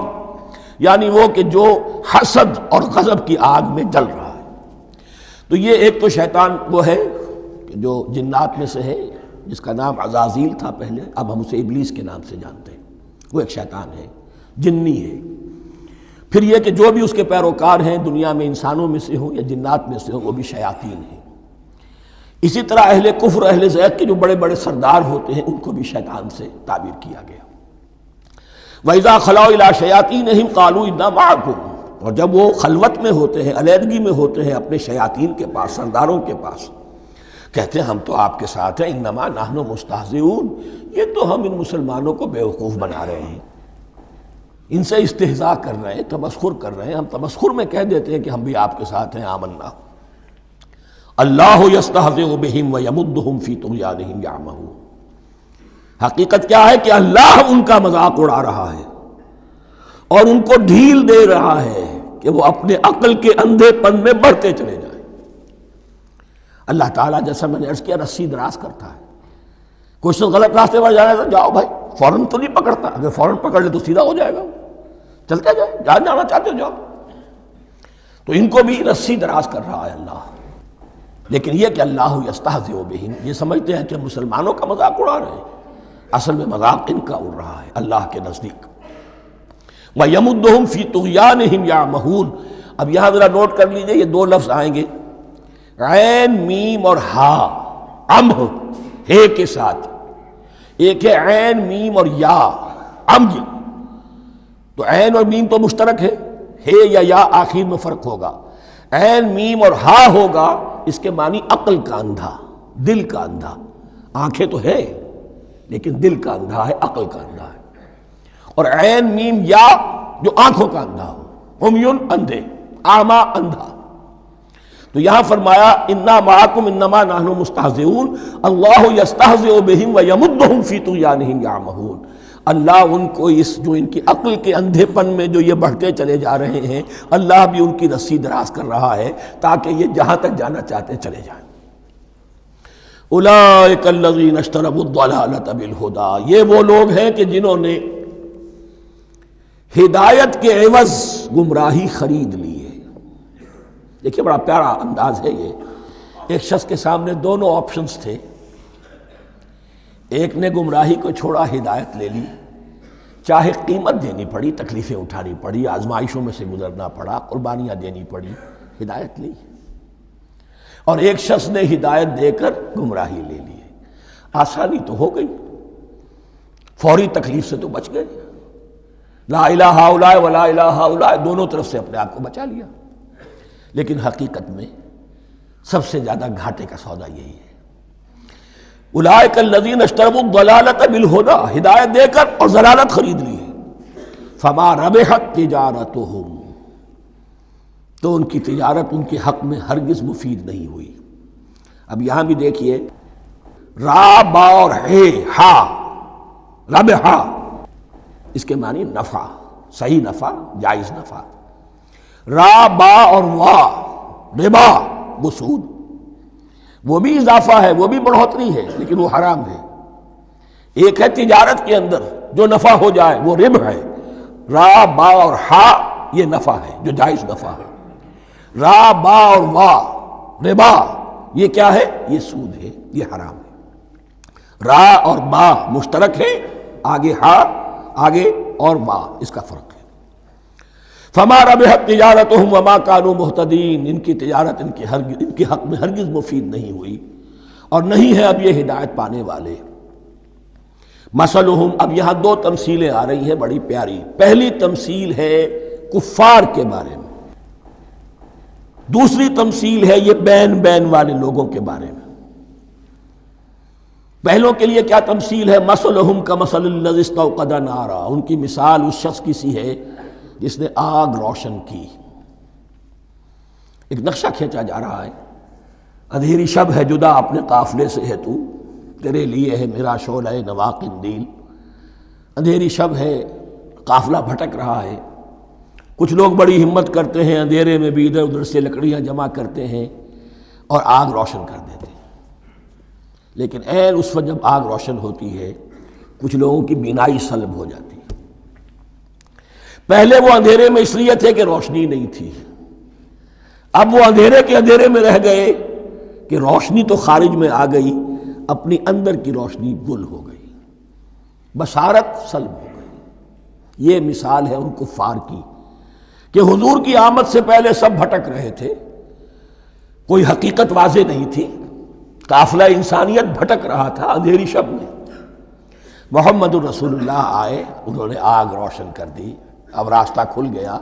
یعنی وہ کہ جو حسد اور غضب کی آگ میں جل رہا ہے۔ تو یہ ایک تو شیطان وہ ہے کہ جو جنات میں سے ہے، جس کا نام عزازیل تھا پہلے، اب ہم اسے ابلیس کے نام سے جانتے ہیں، وہ ایک شیطان ہے، جنی ہے۔ پھر یہ کہ جو بھی اس کے پیروکار ہیں دنیا میں، انسانوں میں سے ہوں یا جنات میں سے ہوں، وہ بھی شیاطین ہیں۔ اسی طرح اہل کفر، اہل زیغ کے جو بڑے بڑے سردار ہوتے ہیں، ان کو بھی شیطان سے تعبیر کیا گیا۔ وَإِذَا خَلَوْا إِلَىٰ شَيَاطِینِهِمْ قَالُوا إِنَّا مَعَكُمْ، اور جب وہ خلوت میں ہوتے ہیں، علیحدگی میں ہوتے ہیں اپنے شیاطین کے پاس، سرداروں کے پاس، کہتے ہیں ہم تو آپ کے ساتھ ہیں، انما نحن مستہزئون، یہ تو ہم ان مسلمانوں کو بیوقوف بنا رہے ہیں، ان سے استہزاء کر رہے ہیں، تمسخر کر رہے ہیں۔ ہم تمسخر میں کہہ دیتے ہیں کہ ہم بھی آپ کے ساتھ ہیں، آمنا۔ اللہ یستہزئ بہم ویمدہم فی طغیانہم یعمہون، حقیقت کیا ہے کہ اللہ ان کا مذاق اڑا رہا ہے اور ان کو ڈھیل دے رہا ہے کہ وہ اپنے عقل کے اندھے پن میں بڑھتے چلے جائیں۔ اللہ تعالیٰ جیسا میں نے عرض کیا رسی دراز کرتا ہے، کوئی شخص غلط راستے پر جانا ہے تو جاؤ بھائی، فوراً تو نہیں پکڑتا، اگر فوراً پکڑ لے تو سیدھا ہو جائے گا، چلتے جائے، جہاں جانا چاہتے ہو جاؤ۔ تو ان کو بھی رسی دراز کر رہا ہے اللہ، لیکن یہ کہ اللہ یستہزئ بہم، یہ سمجھتے ہیں کہ مسلمانوں کا مذاق اڑا رہے ہیں، اصل میں مذاق ان کا اڑ رہا ہے اللہ کے نزدیک۔ وَيَمُدُّهُمْ فِي طُغْيَانِهِمْ يَعْمَهُونَ، اب یہاں ذرا نوٹ کر لیجئے، یہ دو لفظ آئیں گے، عین میم اور ہا، امہ ہے کے ساتھ، ایک ہے عین میم اور یا، امج، تو عین اور میم تو مشترک ہے یا آخر میں فرق ہوگا، عین میم اور ہا ہوگا، اس کے معنی عقل کا اندھا، دل کا اندھا، آنکھیں تو ہے لیکن دل کا اندھا ہے، عقل کا اندھا ہے۔ اور عین میم یا جو آنکھوں کا اندھا ہو، عمیٌ اندھے، اعمیٰ اندھا۔ تو یہاں فرمایا انا معکم انما نحن مستہزئون، اللہ یستہزئ بہم ویمدہم فی طغیانہم یعمہون، اللہ ان کو اس جو ان کی عقل کے اندھے پن میں جو یہ بڑھتے چلے جا رہے ہیں، اللہ بھی ان کی رسی دراز کر رہا ہے تاکہ یہ جہاں تک جانا چاہتے چلے جائیں۔ اولئک الذین اشتروا الضلالۃ بالہدی، یہ وہ لوگ ہیں کہ جنہوں نے ہدایت کے عوض گمراہی خرید لی ہے۔ دیکھیے بڑا پیارا انداز ہے یہ، ایک شخص کے سامنے دونوں آپشنز تھے، ایک نے گمراہی کو چھوڑا، ہدایت لے لی، چاہے قیمت دینی پڑی، تکلیفیں اٹھانی پڑی، آزمائشوں میں سے گزرنا پڑا، قربانیاں دینی پڑی، ہدایت لی۔ اور ایک شخص نے ہدایت دے کر گمراہی لے لی، آسانی تو ہو گئی، فوری تکلیف سے تو بچ گئے، لا الہ ہؤلاء ولا الہ ہؤلاء، دونوں طرف سے اپنے آپ کو بچا لیا۔ لیکن حقیقت میں سب سے زیادہ گھاٹے کا سودا یہی ہے، اولئک الذین اشتروا الضلالۃ بالہدی، ہدایت دے کر اور ضلالت خرید لی، فما ربحت تجارتہم، تو ان کی تجارت ان کے حق میں ہرگز مفید نہیں ہوئی۔ اب یہاں بھی دیکھیے، را با اور ہے ہا، ربحا، اس کے معنی نفع، صحیح نفع، جائز نفع۔ را با اور وا، ربا، وہ سود، وہ بھی اضافہ ہے، وہ بھی بڑھوتری ہے، لیکن وہ حرام ہے۔ ایک ہے تجارت کے اندر جو نفع ہو جائے وہ ربح ہے، را با اور ہا یہ نفع ہے جو جائز نفع ہے۔ را با اور وا، ربا، یہ کیا ہے؟ یہ سود ہے، یہ حرام ہے۔ را اور با مشترک ہے، آگے ہا، آگے اور با، اس کا فرق ہے۔ فما ربحت تجارتہم وما کانوا مہتدین، ان کی تجارت ان کے حق میں ہرگز مفید نہیں ہوئی اور نہیں ہے اب یہ ہدایت پانے والے۔ مثلہم، اب یہاں دو تمثیلیں آ رہی ہیں بڑی پیاری۔ پہلی تمثیل ہے کفار کے بارے میں، دوسری تمثیل ہے یہ بین والے لوگوں کے بارے میں۔ پہلوں کے لیے کیا تمثیل ہے؟ مثلہم کمثل الذی استوقد نارا، ان کی مثال اس شخص کی سی ہے جس نے آگ روشن کی۔ ایک نقشہ کھینچا جا رہا ہے، اندھیری شب ہے جدا اپنے قافلے سے ہے تو، تیرے لیے ہے میرا شعلہ نوا قندیل۔ اندھیری شب ہے، قافلہ بھٹک رہا ہے، کچھ لوگ بڑی ہمت کرتے ہیں، اندھیرے میں بھی ادھر ادھر سے لکڑیاں جمع کرتے ہیں اور آگ روشن کر دیتے ہیں۔ لیکن عین اس وقت جب آگ روشن ہوتی ہے کچھ لوگوں کی بینائی سلب ہو جاتی ہے۔ پہلے وہ اندھیرے میں اس لیے تھے کہ روشنی نہیں تھی، اب وہ اندھیرے کے اندھیرے میں رہ گئے کہ روشنی تو خارج میں آ گئی، اپنی اندر کی روشنی گل ہو گئی، بصارت سلب ہو گئی۔ یہ مثال ہے ان کفار کی کہ حضور کی آمد سے پہلے سب بھٹک رہے تھے، کوئی حقیقت واضح نہیں تھی، قافلہ انسانیت بھٹک رہا تھا اندھیری شب میں۔ محمد الرسول اللہ آئے، انہوں نے آگ روشن کر دی، اب راستہ کھل گیا،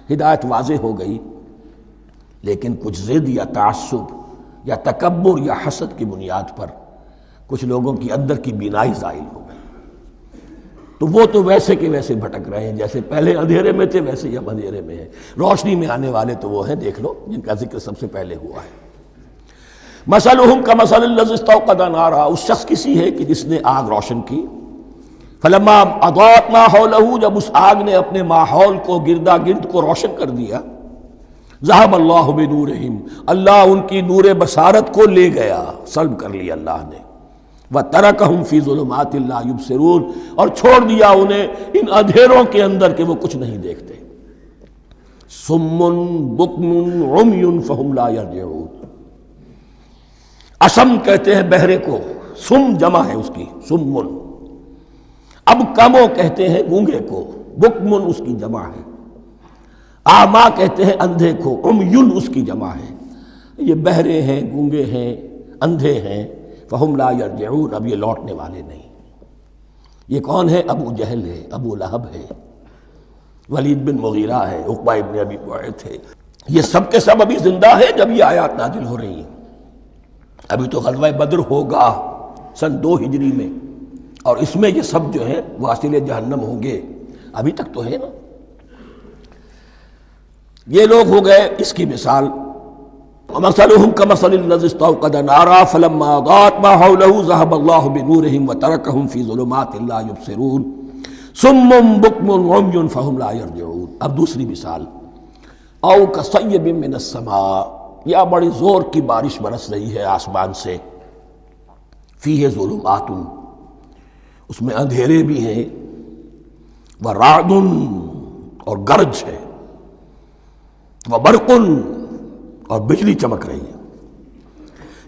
ہدایت واضح ہو گئی۔ لیکن کچھ ضد یا تعصب یا تکبر یا حسد کی بنیاد پر کچھ لوگوں کی اندر کی بینائی زائل ہو گئی، تو وہ تو ویسے کے ویسے بھٹک رہے ہیں، جیسے پہلے اندھیرے میں تھے ویسے ہی اب اندھیرے میں ہیں۔ روشنی میں آنے والے تو وہ ہیں، دیکھ لو جن کا ذکر سب سے پہلے ہوا ہے۔ مثلہم کمثل الذی استوقد نارا، اس شخص کی سی ہے کہ جس نے آگ روشن کی۔ فلما اضاءت ما حولہ، جب اس آگ نے اپنے ماحول کو، گردا گرد کو روشن کر دیا، ذہب اللہ بنورہم، اللہ ان کی نور بصارت کو لے گیا، سلب کر لیا اللہ نے۔ وترکہم فی ظلمات لا یبصرون، اور چھوڑ دیا انہیں ان اندھیروں کے اندر کہ وہ کچھ نہیں دیکھتے۔ صم بکم عمی فہم لا یرجعون، اسم کہتے ہیں بہرے کو، سم جمع ہے اس کی، سمن۔ اب کمو کہتے ہیں گونگے کو، بکمن اس کی جمع ہے۔ آما کہتے ہیں اندھے کو، عمیون اس کی جمع ہے۔ یہ بہرے ہیں، گونگے ہیں، اندھے ہیں، فہم لا یرجعون، اب یہ لوٹنے والے نہیں۔ یہ کون ہے؟ ابو جہل ہے، ابو لہب ہے، ولید بن مغیرہ ہے، عقبہ ابن ابی معیط ہے، یہ سب کے سب ابھی زندہ ہیں جب یہ آیات نازل ہو رہی ہیں۔ ابھی تو غزوہ بدر ہوگا سن 2 ہجری میں، اور اس میں یہ سب جو ہیں واصل جہنم ہوں گے، ابھی تک تو ہے نا۔ یہ لوگ ہو گئے اس کی مثال۔ وَمَثَلُهُمْ كَمَثَلِ الَّذِي اسْتَوْقَدَ نَارًا فَلَمَّا أَضَاءَتْ مَا حَوْلَهُ ذَهَبَ اللَّهُ بِنُورِهِمْ وَتَرَكَهُمْ فِي ظُلُمَاتٍ لَا يُبْصِرُونَ صُمٌّ بُكْمٌ عُمْيٌ فَهُمْ لَا يَرْجِعُونَ۔ اب دوسری مثال، أَوْ كَصَيِّبٍ مِّنَ السَّمَاءِ، یا بڑی زور کی بارش برس رہی ہے آسمان سے، فِيهِ ظُلُمَاتٌ، اس میں اندھیرے بھی ہیں، وَرَعْدٌ، اور گرج ہے، وَبَرْقٌ، اور بجلی چمک رہی ہے۔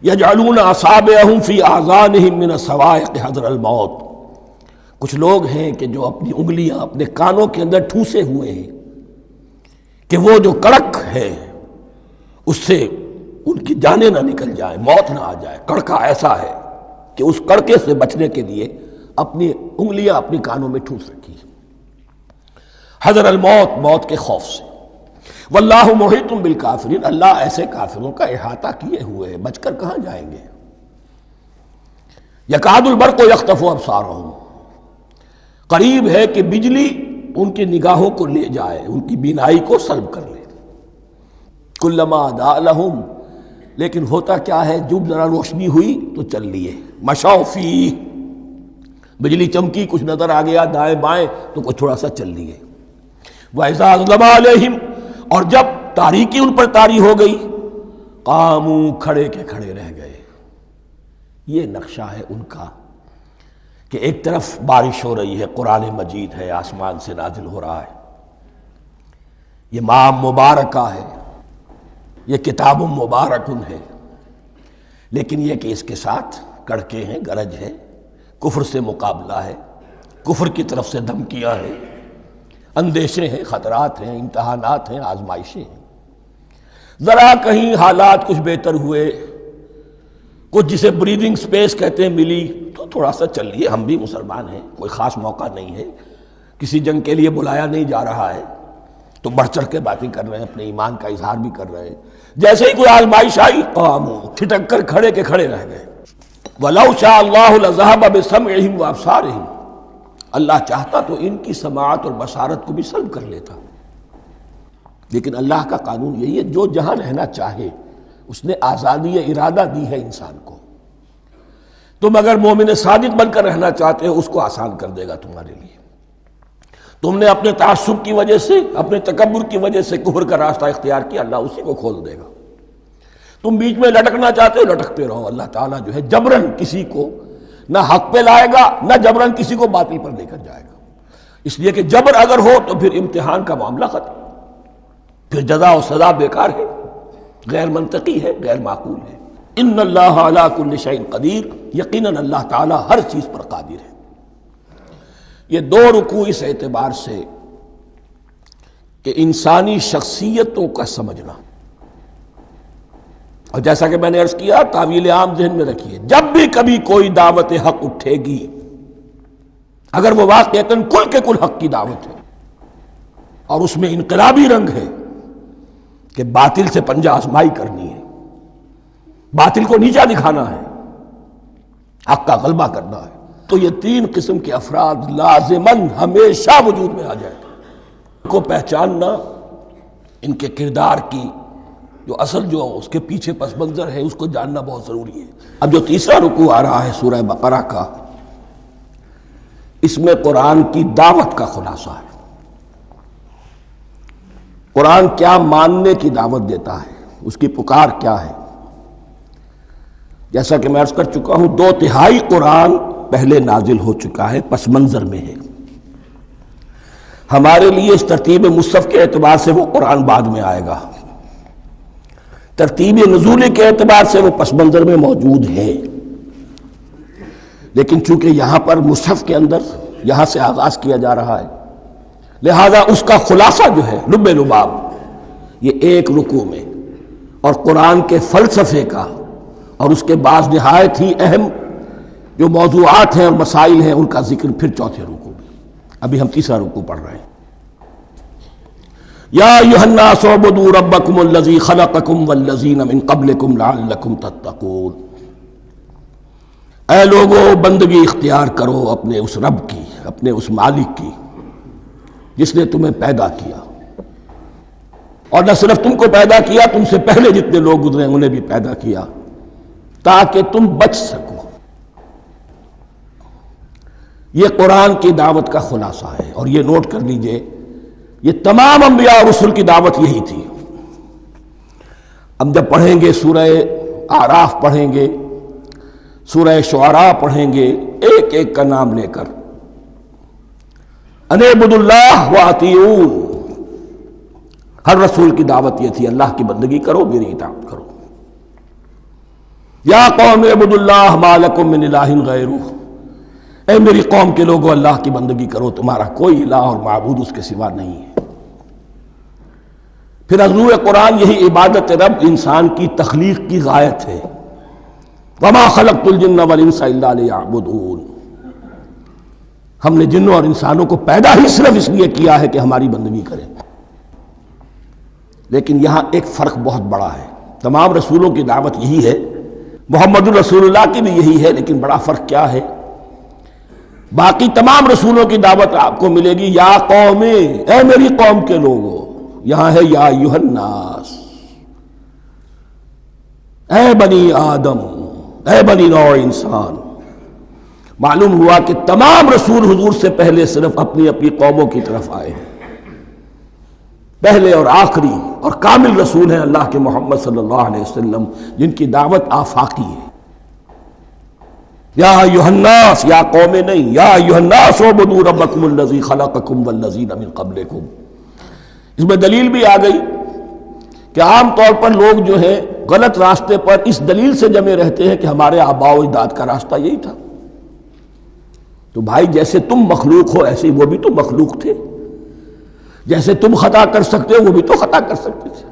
یجعلون اصابعہم فی آذانہم من الصواعق حذر الموت، کچھ لوگ ہیں کہ جو اپنی انگلیاں اپنے کانوں کے اندر ٹھوسے ہوئے ہیں کہ وہ جو کڑک ہے اس سے ان کی جانیں نہ نکل جائیں، موت نہ آ جائے۔ کڑکا ایسا ہے کہ اس کڑکے سے بچنے کے لیے اپنی انگلیاں اپنی کانوں میں ٹھوس رکھی ہیں، حذر الموت، موت کے خوف سے۔ واللہ محیط بالکافرین، اللہ ایسے کافروں کا احاطہ کیے ہوئے ہے، بچ کر کہاں جائیں گے۔ یکاد البرق یخطف ابصارہم، قریب ہے کہ بجلی ان کی نگاہوں کو لے جائے، ان کی بینائی کو سلب کر لے۔ کلما اضاء لہم، لیکن ہوتا کیا ہے، جب ذرا روشنی ہوئی تو چل لیے۔ مشوا فیہ، بجلی چمکی، کچھ نظر آ گیا دائیں بائیں تو کچھ تھوڑا سا چل لیے۔ وَإِذَا أَظْلَمَ عَلَيْهِمْ، اور جب تاریکی ان پر طاری ہو گئی، قاموا، کھڑے کے کھڑے رہ گئے۔ یہ نقشہ ہے ان کا کہ ایک طرف بارش ہو رہی ہے، قرآن مجید ہے، آسمان سے نازل ہو رہا ہے، یہ ماہ مبارکہ ہے، یہ کتاب مبارکن ہے، لیکن یہ کہ اس کے ساتھ کڑکے ہیں، گرج ہے، کفر سے مقابلہ ہے، کفر کی طرف سے دھمکیاں ہیں، اندیشے ہیں، خطرات ہیں، امتحانات ہیں، آزمائشیں ہیں۔ ذرا کہیں حالات کچھ بہتر ہوئے، کچھ جسے بریدنگ سپیس کہتے ہیں ملی، تو تھوڑا سا چل لیے، ہم بھی مسلمان ہیں، کوئی خاص موقع نہیں ہے، کسی جنگ کے لیے بلایا نہیں جا رہا ہے، تو بڑھ چڑھ کے باتیں کر رہے ہیں، اپنے ایمان کا اظہار بھی کر رہے ہیں۔ جیسے ہی کوئی آزمائش آئی، قاموا، ٹھٹک کر کھڑے کے کھڑے رہ گئے۔ وَلَوْ شَاءَ اللَّهُ لَذَهَبَ بِسَمْعِهِمْ وَأَبْصَارِهِمْ، اللہ چاہتا تو ان کی سماعت اور بصارت کو بھی سلب کر لیتا، لیکن اللہ کا قانون یہی ہے، جو جہاں رہنا چاہے اس نے آزادی ارادہ دی ہے انسان کو۔ تم اگر مومن صادق بن کر رہنا چاہتے ہو، اس کو آسان کر دے گا تمہارے لیے۔ تم نے اپنے تعصب کی وجہ سے، اپنے تکبر کی وجہ سے کفر کا راستہ اختیار کیا، اللہ اسی کو کھول دے گا۔ تم بیچ میں لٹکنا چاہتے ہو، لٹکتے رہو، اللہ تعالیٰ جو ہے جبرن کسی کو نہ حق پہ لائے گا، نہ جبرن کسی کو باطل پر لے کر جائے گا۔ اس لیے کہ جبر اگر ہو تو پھر امتحان کا معاملہ ختم، پھر جزا و سزا بیکار ہے، غیر منطقی ہے، غیر معقول ہے۔ ان اللہ علی کل شیء قدیر، یقیناً اللہ تعالیٰ ہر چیز پر قادر ہے۔ یہ دو رکوع اس اعتبار سے کہ انسانی شخصیتوں کا سمجھنا، اور جیسا کہ میں نے عرض کیا، تعویل عام ذہن میں رکھیے، جب بھی کبھی کوئی دعوت حق اٹھے گی، اگر وہ واقعتاً کل کے کل حق کی دعوت ہے اور اس میں انقلابی رنگ ہے کہ باطل سے پنجہ آزمائی کرنی ہے، باطل کو نیچا دکھانا ہے، حق کا غلبہ کرنا ہے، تو یہ تین قسم کے افراد لازماً ہمیشہ وجود میں آ جائیں گے۔ ان کو پہچاننا، ان کے کردار کی جو اصل جو اس کے پیچھے پس منظر ہے، اس کو جاننا بہت ضروری ہے۔ اب جو تیسرا رکوع آ رہا ہے سورہ بقرہ کا، اس میں قرآن کی دعوت کا خلاصہ ہے۔ قرآن کیا ماننے کی دعوت دیتا ہے، اس کی پکار کیا ہے۔ جیسا کہ میں عرض کر چکا ہوں، 2/3 قرآن پہلے نازل ہو چکا ہے، پس منظر میں ہے۔ ہمارے لیے اس ترتیب مصحف کے اعتبار سے وہ قرآن بعد میں آئے گا، ترتیب نزول کے اعتبار سے وہ پس منظر میں موجود ہے، لیکن چونکہ یہاں پر مصحف کے اندر یہاں سے آغاز کیا جا رہا ہے، لہذا اس کا خلاصہ جو ہے لب لباب یہ ایک رکوع میں، اور قرآن کے فلسفے کا اور اس کے بعض نہایت ہی اہم جو موضوعات ہیں اور مسائل ہیں ان کا ذکر پھر چوتھے رکوع میں۔ ابھی ہم تیسرا رکوع پڑھ رہے ہیں۔ یا ایھا الناس اعبدوا ربکم الذی خلقکم والذین من قبلکم لعلکم تتقون، اے لوگو بندگی اختیار کرو اپنے اس رب کی، اپنے اس مالک کی جس نے تمہیں پیدا کیا، اور نہ صرف تم کو پیدا کیا، تم سے پہلے جتنے لوگ گزرے انہیں بھی پیدا کیا تاکہ تم بچ سکو۔ یہ قرآن کی دعوت کا خلاصہ ہے، اور یہ نوٹ کر لیجئے، یہ تمام انبیاء اور رسل کی دعوت یہی تھی۔ اب جب پڑھیں گے سورہ اعراف پڑھیں گے، سورہ شعراء پڑھیں گے، ایک ایک کا نام لے کر، ان اعبدوا اللہ واطیعون، ہر رسول کی دعوت یہ تھی، اللہ کی بندگی کرو، میری اطاعت کرو۔ یا قوم اعبدوا اللہ ما لکم من الہ غیرہ، اے میری قوم کے لوگوں اللہ کی بندگی کرو، تمہارا کوئی الہ اور معبود اس کے سوا نہیں ہے۔ پھر عضو قرآن یہی عبادت رب انسان کی تخلیق کی غایت ہے، وما خلقت الجن والانس الا لیعبدون، ہم نے جنوں اور انسانوں کو پیدا ہی صرف اس لیے کیا ہے کہ ہماری بندگی کریں۔ لیکن یہاں ایک فرق بہت بڑا ہے، تمام رسولوں کی دعوت یہی ہے، محمد الرسول اللہ کی بھی یہی ہے، لیکن بڑا فرق کیا ہے؟ باقی تمام رسولوں کی دعوت آپ کو ملے گی یا قوم، اے میری قوم کے لوگوں، یہاں ہے یا ایھا الناس، اے بنی آدم، اے بنی نوع انسان۔ معلوم ہوا کہ تمام رسول حضور سے پہلے صرف اپنی اپنی قوموں کی طرف آئے ہیں، پہلے اور آخری اور کامل رسول ہیں اللہ کے محمد صلی اللہ علیہ وسلم، جن کی دعوت آفاقی ہے۔ یا ایھا الناس، یا قوم نہیں، یا ایھا الناس اعبدوا ربکم الذی خلقکم والذین من قبلکم۔ اس میں دلیل بھی آ گئی کہ عام طور پر لوگ جو ہے غلط راستے پر اس دلیل سے جمے رہتے ہیں کہ ہمارے آباء و اجداد کا راستہ یہی تھا۔ تو بھائی جیسے تم مخلوق ہو ایسے وہ بھی تو مخلوق تھے، جیسے تم خطا کر سکتے ہو وہ بھی تو خطا کر سکتے تھے۔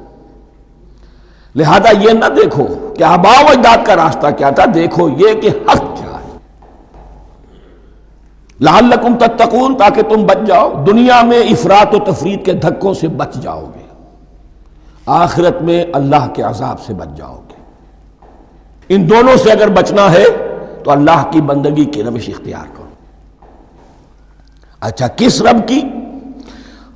لہذا یہ نہ دیکھو کہ آباء و اجداد کا راستہ کیا تھا، دیکھو یہ کہ حق کیا ہے، لعلکم تتقون، تاکہ تم بچ جاؤ، دنیا میں افراط و تفریط کے دھکوں سے بچ جاؤ گے، آخرت میں اللہ کے عذاب سے بچ جاؤ گے۔ ان دونوں سے اگر بچنا ہے تو اللہ کی بندگی کی روش اختیار کرو۔ اچھا کس رب کی؟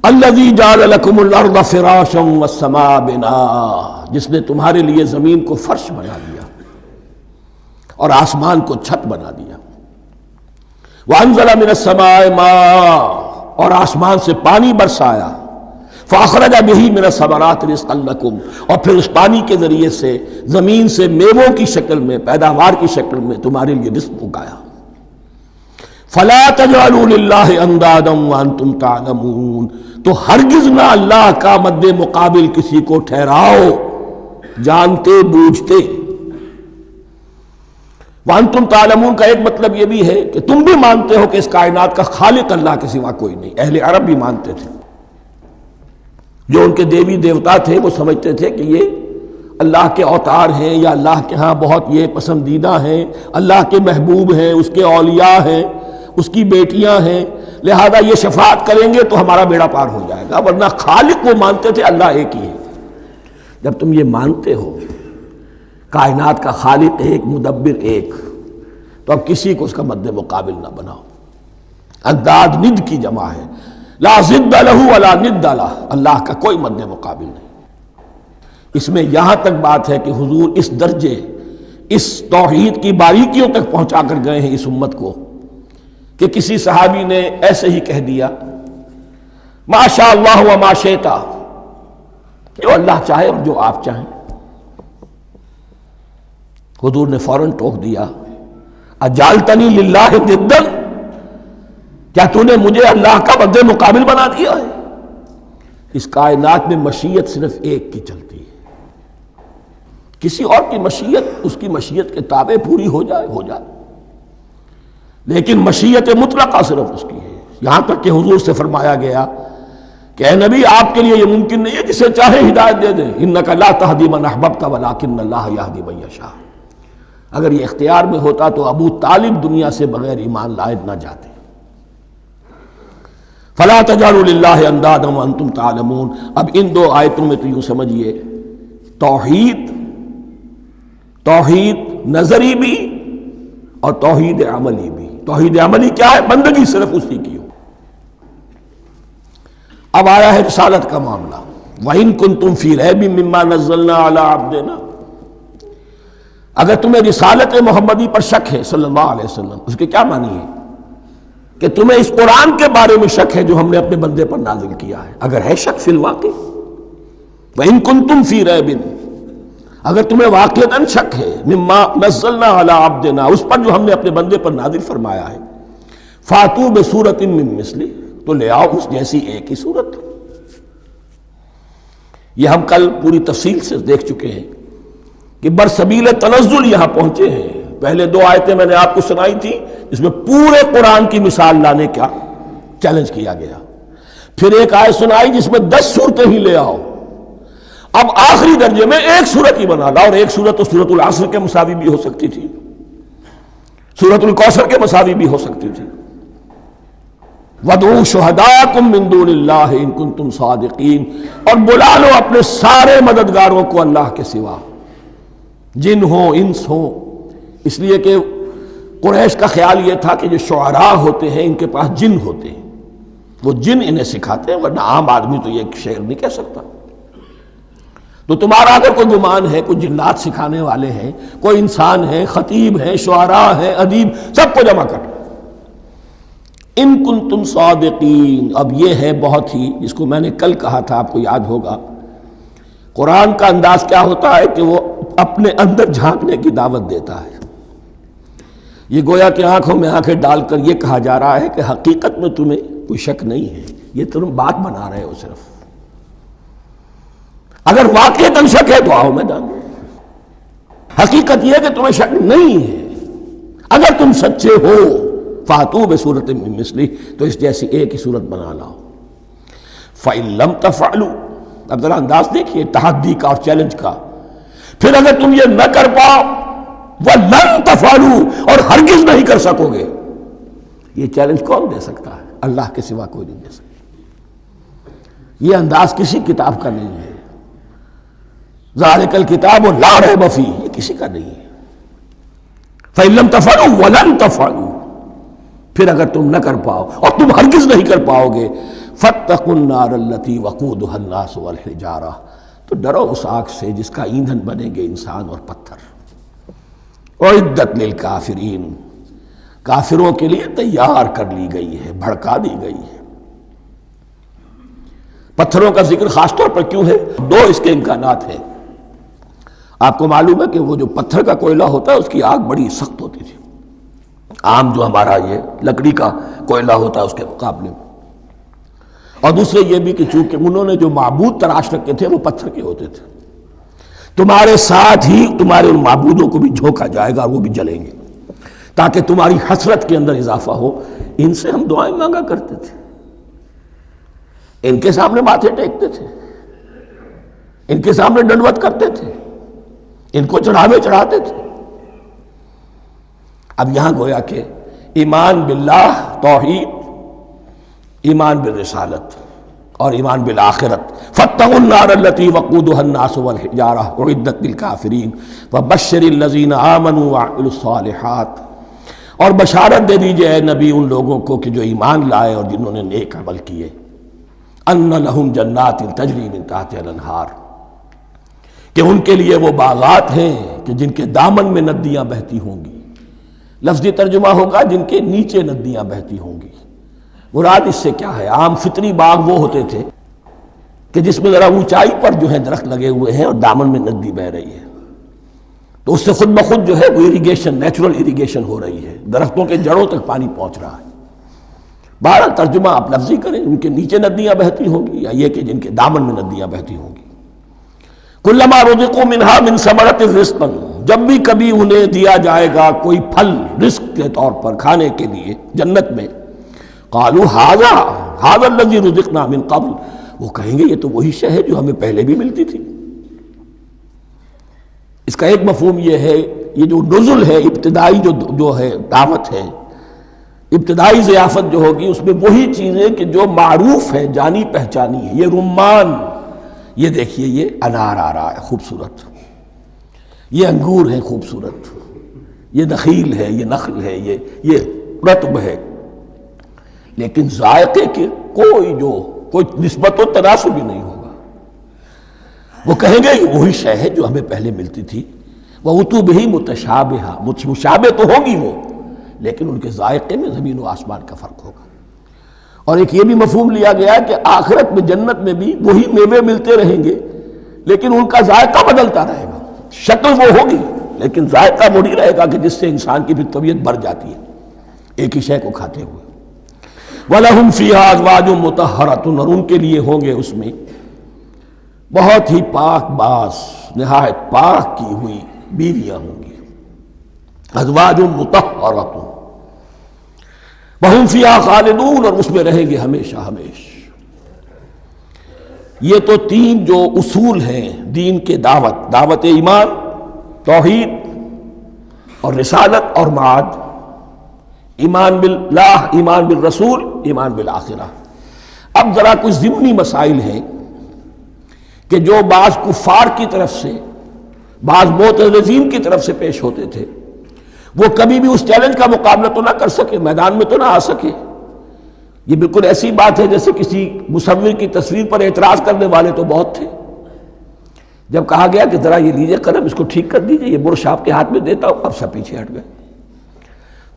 الذی جعل لکم الارض فراشا والسماء بناء، جس نے تمہارے لیے زمین کو فرش بنا دیا اور آسمان کو چھت بنا دیا۔ وانزل من السماء ماء، اور آسمان سے پانی برسایا، فاخرج بہ من الثمرات رزقا لکم، اور پھر اس پانی کے ذریعے سے زمین سے میووں کی شکل میں، پیداوار کی شکل میں تمہارے لیے رزق اگایا۔ فلا تجعلوا للہ اندادا وانتم تعلمون، تو ہرگز نہ اللہ کا مد مقابل کسی کو ٹھہراؤ جانتے بوجھتے۔ وانتم تعلمون کا ایک مطلب یہ بھی ہے کہ تم بھی مانتے ہو کہ اس کائنات کا خالق اللہ کے سوا کوئی نہیں۔ اہل عرب بھی مانتے تھے، جو ان کے دیوی دیوتا تھے وہ سمجھتے تھے کہ یہ اللہ کے اوتار ہیں یا اللہ کے ہاں بہت یہ پسندیدہ ہیں، اللہ کے محبوب ہیں، اس کے اولیاء ہیں، اس کی بیٹیاں ہیں، لہذا یہ شفاعت کریں گے تو ہمارا بیڑا پار ہو جائے گا، ورنہ خالق وہ مانتے تھے اللہ ایک ہی ہے۔ جب تم یہ مانتے ہو کائنات کا خالق ایک، مدبر ایک، تو اب کسی کو اس کا مد مقابل نہ بناؤ۔ انداد ند کی جمع ہے، لا ضد لہ ولا ند لہ، اللہ کا کوئی مد مقابل نہیں۔ اس میں یہاں تک بات ہے کہ حضور اس درجے، اس توحید کی باریکیوں تک پہنچا کر گئے ہیں اس امت کو کہ کسی صحابی نے ایسے ہی کہہ دیا ما شاء اللہ و ما شئت، جو اللہ چاہے اور جو آپ چاہیں۔ حضور نے فوراً ٹوک دیا اجعلتنی للہ ندا، کیا تو نے مجھے اللہ کا مد مقابل بنا دیا ہے؟ اس کائنات میں مشیت صرف ایک کی چلتی ہے، کسی اور کی مشیت اس کی مشیت کے تابع پوری ہو جائے ہو جائے، لیکن مشیت مطلقہ صرف اس کی ہے۔ یہاں تک کہ حضور سے فرمایا گیا کہ اے نبی آپ کے لیے یہ ممکن نہیں ہے جسے چاہے ہدایت دے دیں، انک لا تہدی من احببت ولکن اللہ یہدی من یشاء۔ اگر یہ اختیار میں ہوتا تو ابو طالب دنیا سے بغیر ایمان لائے نہ جاتے۔ فلا تجعلوا للہ اندادا وانتم تعلمون۔ اب ان دو آیتوں میں تو یوں سمجھیے توحید نظری بھی اور توحید عملی بھی۔ توحید عملی کیا ہے؟ بندگی صرف اسی کی ہو۔ اب آیا ہے رسالت کا معاملہ، وَإِن كُنتُمْ فِي رَيْبٍ مِّمَّا نَزَّلْنَا عَلَىٰ عَبْدِنَا، اگر تمہیں رسالت محمدی پر شک ہے صلی اللہ علیہ وسلم، اس کے کیا معنی ہے؟ کہ تمہیں اس قرآن کے بارے میں شک ہے جو ہم نے اپنے بندے پر نازل کیا ہے۔ اگر ہے شک فی الواقع، وَإِن كُنتُمْ فِي رَيْبٍ، اگر تمہیں واقعتاً شک ہے مما نزلنا علی عبدنا، اس پر جو ہم نے اپنے بندے پر نازل فرمایا ہے، فاتوا بسورۃ من مثلہ، تو لے آؤ اس جیسی ایک ہی صورت۔ یہ ہم کل پوری تفصیل سے دیکھ چکے ہیں کہ برسبیل تنزل یہاں پہنچے ہیں، پہلے 2 آیتیں میں نے آپ کو سنائی تھی اس میں پورے قرآن کی مثال لانے کا چیلنج کیا گیا. پھر ایک آیت سنائی جس میں 10 صورتیں ہی لے آؤ. اب آخری درجے میں ایک صورت ہی بنا لا, اور ایک صورت تو سورۃ العصر کے مساوی بھی ہو سکتی تھی, سورۃ الکوثر کے مساوی بھی ہو سکتی تھی. وَادْعُوا شُهَدَاءَكُم مِّن دُونِ اللَّهِ إِن كُنتُمْ صَادِقِينَ, اور بلا لو اپنے سارے مددگاروں کو اللہ کے سوا, جن ہوں انس ہوں. اس لیے کہ قریش کا خیال یہ تھا کہ جو شعراء ہوتے ہیں ان کے پاس جن ہوتے ہیں, وہ جن انہیں سکھاتے ہیں, ورنہ عام آدمی تو یہ شعر نہیں کہہ سکتا. تو تمہارا اگر کوئی گمان ہے کوئی جنات سکھانے والے ہیں, کوئی انسان ہے, خطیب ہیں, شعراء ہیں, ادیب, سب کو جمع کر. ان کنتم صادقین, اب یہ ہے بہت ہی, جس کو میں نے کل کہا تھا آپ کو یاد ہوگا, قرآن کا انداز کیا ہوتا ہے کہ وہ اپنے اندر جھانکنے کی دعوت دیتا ہے. یہ گویا کہ آنکھوں میں آنکھیں ڈال کر یہ کہا جا رہا ہے کہ حقیقت میں تمہیں کوئی شک نہیں ہے, یہ تم بات بنا رہے ہو صرف. اگر واقعتاً شک ہے تو آؤ میدان. حقیقت یہ ہے کہ تمہیں شک نہیں ہے. اگر تم سچے ہو فاتوا بسورۃ من مثلہ, تو اس جیسی ایک ہی صورت بنا لاؤ. فإن لم تفعلوا, اب ذرا انداز دیکھیے تحدی کا اور چیلنج کا. پھر اگر تم یہ نہ کر پاؤ, وَلَن تَفْعَلُوا, اور ہرگز نہیں کر سکو گے. یہ چیلنج کون دے سکتا ہے؟ اللہ کے سوا کوئی نہیں دے سکتا. یہ انداز کسی کتاب کا نہیں ہے. ذَلِكَ الْكِتَابُ لَا رَيْبَ فِيهِ, یہ کسی کا نہیں ہے. فَإِن لَمْ تَفْعَلُوا وَلَن تَفْعَلُوا, پھر اگر تم نہ کر پاؤ اور تم ہرگز نہیں کر پاؤ گے, فَاتَّقُوا النَّارَ الَّتِي وَقُودُهَا النَّاسُ وَالْحِجَارَةُ, تو ڈرو اس آگ سے جس کا ایندھن بنیں گے انسان اور پتھر. اعدت للکافرین, کافروں کے لیے تیار کر لی گئی ہے, بھڑکا دی گئی ہے. پتھروں کا ذکر خاص طور پر کیوں ہے؟ 2 اس کے امکانات ہیں. آپ کو معلوم ہے کہ وہ جو پتھر کا کوئلہ ہوتا ہے اس کی آگ بڑی سخت ہوتی تھی, عام جو ہمارا یہ لکڑی کا کوئلہ ہوتا ہے اس کے مقابلے میں. اور دوسرے یہ بھی کہ چونکہ انہوں نے جو معبود تراش رکھے تھے وہ پتھر کے ہوتے تھے, تمہارے ساتھ ہی تمہارے ان معبودوں کو بھی جھونکا جائے گا اور وہ بھی جلیں گے, تاکہ تمہاری حسرت کے اندر اضافہ ہو. ان سے ہم دعائیں مانگا کرتے تھے, ان کے سامنے ماتھے ٹیکتے تھے, ان کے سامنے ڈنڈوت کرتے تھے, ان کو چڑھاوے چڑھاتے تھے. اب یہاں گویا کہ ایمان باللہ توحید, ایمان بالرسالت اور ایمان بالآخرت. فاتقوا النار التي وقودها الناس والحجارة اعدت للكافرين وبشر الذين آمنوا وعملوا الصالحات, اور بشارت دے دیجئے اے نبی ان لوگوں کو کہ جو ایمان لائے اور جنہوں نے نیک عمل کیے, ان لهم جنات تجری من تحتها الانہار, کہ ان کے لیے وہ باغات ہیں کہ جن کے دامن میں ندیاں بہتی ہوں گی. لفظی ترجمہ ہوگا جن کے نیچے ندیاں بہتی ہوں گی. مراد اس سے کیا ہے؟ عام فطری باغ وہ ہوتے تھے کہ جس میں ذرا اونچائی پر جو ہے درخت لگے ہوئے ہیں اور دامن میں ندی بہ رہی ہے, تو اس سے خود بخود جو ہے وہ اریگیشن, نیچرل اریگیشن ہو رہی ہے, درختوں کے جڑوں تک پانی پہنچ رہا ہے. بہرحال ترجمہ آپ لفظی کریں, ان کے نیچے ندیاں بہتی ہوں گی, یا یہ کہ جن کے دامن میں ندیاں بہتی ہوں گی. کلما رزقوا منہا من ثمرۃ رزقا, جب بھی کبھی انہیں دیا جائے گا کوئی پھل رزق کے طور پر کھانے کے لیے جنت میں, قالوا ھذا الذی رزقنا من قبل, وہ کہیں گے یہ تو وہی شے ہے جو ہمیں پہلے بھی ملتی تھی. اس کا ایک مفہوم یہ ہے, یہ جو نزل ہے ابتدائی جو ہے دعوت ہے, ابتدائی ضیافت جو ہوگی اس میں وہی چیزیں کہ جو معروف ہے, جانی پہچانی ہے. یہ رمان, یہ دیکھیے یہ انار آ رہا ہے خوبصورت, یہ انگور ہے خوبصورت, یہ نخیل ہے, یہ نخل ہے, یہ رطب ہے, لیکن ذائقے کے کوئی نسبت و تناسب بھی نہیں ہوگا. وہ کہیں گے یہ وہی شے ہے جو ہمیں پہلے ملتی تھی. وَأُتُوا بِهِ مُتَشَابِهًا, مشابہ تو ہوگی وہ, لیکن ان کے ذائقے میں زمین و آسمان کا فرق ہوگا. اور ایک یہ بھی مفہوم لیا گیا کہ آخرت میں جنت میں بھی وہی میوے ملتے رہیں گے, لیکن ان کا ذائقہ بدلتا رہے گا. شکل وہ ہوگی لیکن ذائقہ وہی رہے گا کہ جس سے انسان کی بھی طبیعت بھر جاتی ہے ایک ہی شے کو کھاتے ہوئے. وَلَهُمْ فِيهَا أَزْوَاجٌ مُطَهَّرَةٌ, اور ان کے لیے ہوں گے اس میں بہت ہی پاک باز, نہایت پاک کی ہوئی بیویاں ہوں گی. ازواج مطہرۃ وہم فیہا خالدون، اور اس میں رہیں گے ہمیشہ ہمیشہ۔ یہ تو تین جو اصول ہیں دین کے دعوت ایمان، توحید اور رسالت اور معاد، ایمان باللہ، ایمان بالرسول، ایمان بالآخرہ۔ اب ذرا کچھ ضمنی مسائل ہیں کہ جو بعض کفار کی طرف سے، بعض معتزلین کی طرف سے پیش ہوتے تھے، وہ کبھی بھی اس چیلنج کا مقابلہ تو نہ کر سکے، میدان میں تو نہ آ سکے۔ یہ بالکل ایسی بات ہے جیسے کسی مصور کی تصویر پر اعتراض کرنے والے تو بہت تھے۔ جب کہا گیا کہ ذرا یہ لیجئے قلم، اس کو ٹھیک کر دیجئے، یہ برش آپ کے ہاتھ میں دیتا ہوں، اب سب پیچھے ہٹ گئے۔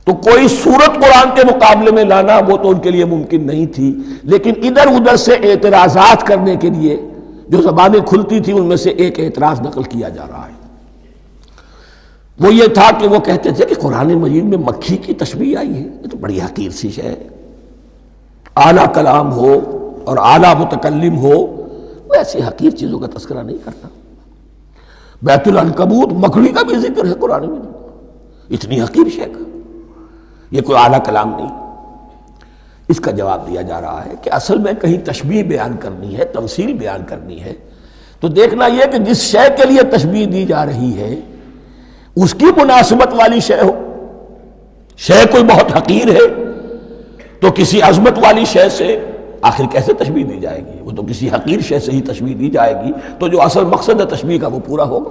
تو کوئی صورت قرآن کے مقابلے میں لانا وہ تو ان کے لیے ممکن نہیں تھی، لیکن ادھر ادھر سے اعتراضات کرنے کے لیے جو زبانیں کھلتی تھی ان میں سے ایک اعتراض نقل کیا جا رہا ہے۔ وہ یہ تھا کہ وہ کہتے تھے کہ قرآن مجید میں مکھی کی تشبیہ آئی ہے، یہ تو بڑی حقیر سی شے ہے، اعلیٰ کلام ہو اور اعلیٰ متکلم ہو، وہ ایسی حقیر چیزوں کا تذکرہ نہیں کرتا۔ بیت العنکبوت، مکڑی کا بھی ذکر ہے قرآن میں، اتنی حقیر شے کا، یہ کوئی اعلیٰ کلام نہیں۔ اس کا جواب دیا جا رہا ہے کہ اصل میں کہیں تشبیہ بیان کرنی ہے، تمثیل بیان کرنی ہے، تو دیکھنا یہ کہ جس شے کے لیے تشبیہ دی جا رہی ہے اس کی مناسبت والی شے ہو۔ شے کوئی بہت حقیر ہے تو کسی عظمت والی شے سے آخر کیسے تشبیہ دی جائے گی؟ وہ تو کسی حقیر شے سے ہی تشبیہ دی جائے گی، تو جو اصل مقصد ہے تشبیہ کا وہ پورا ہوگا۔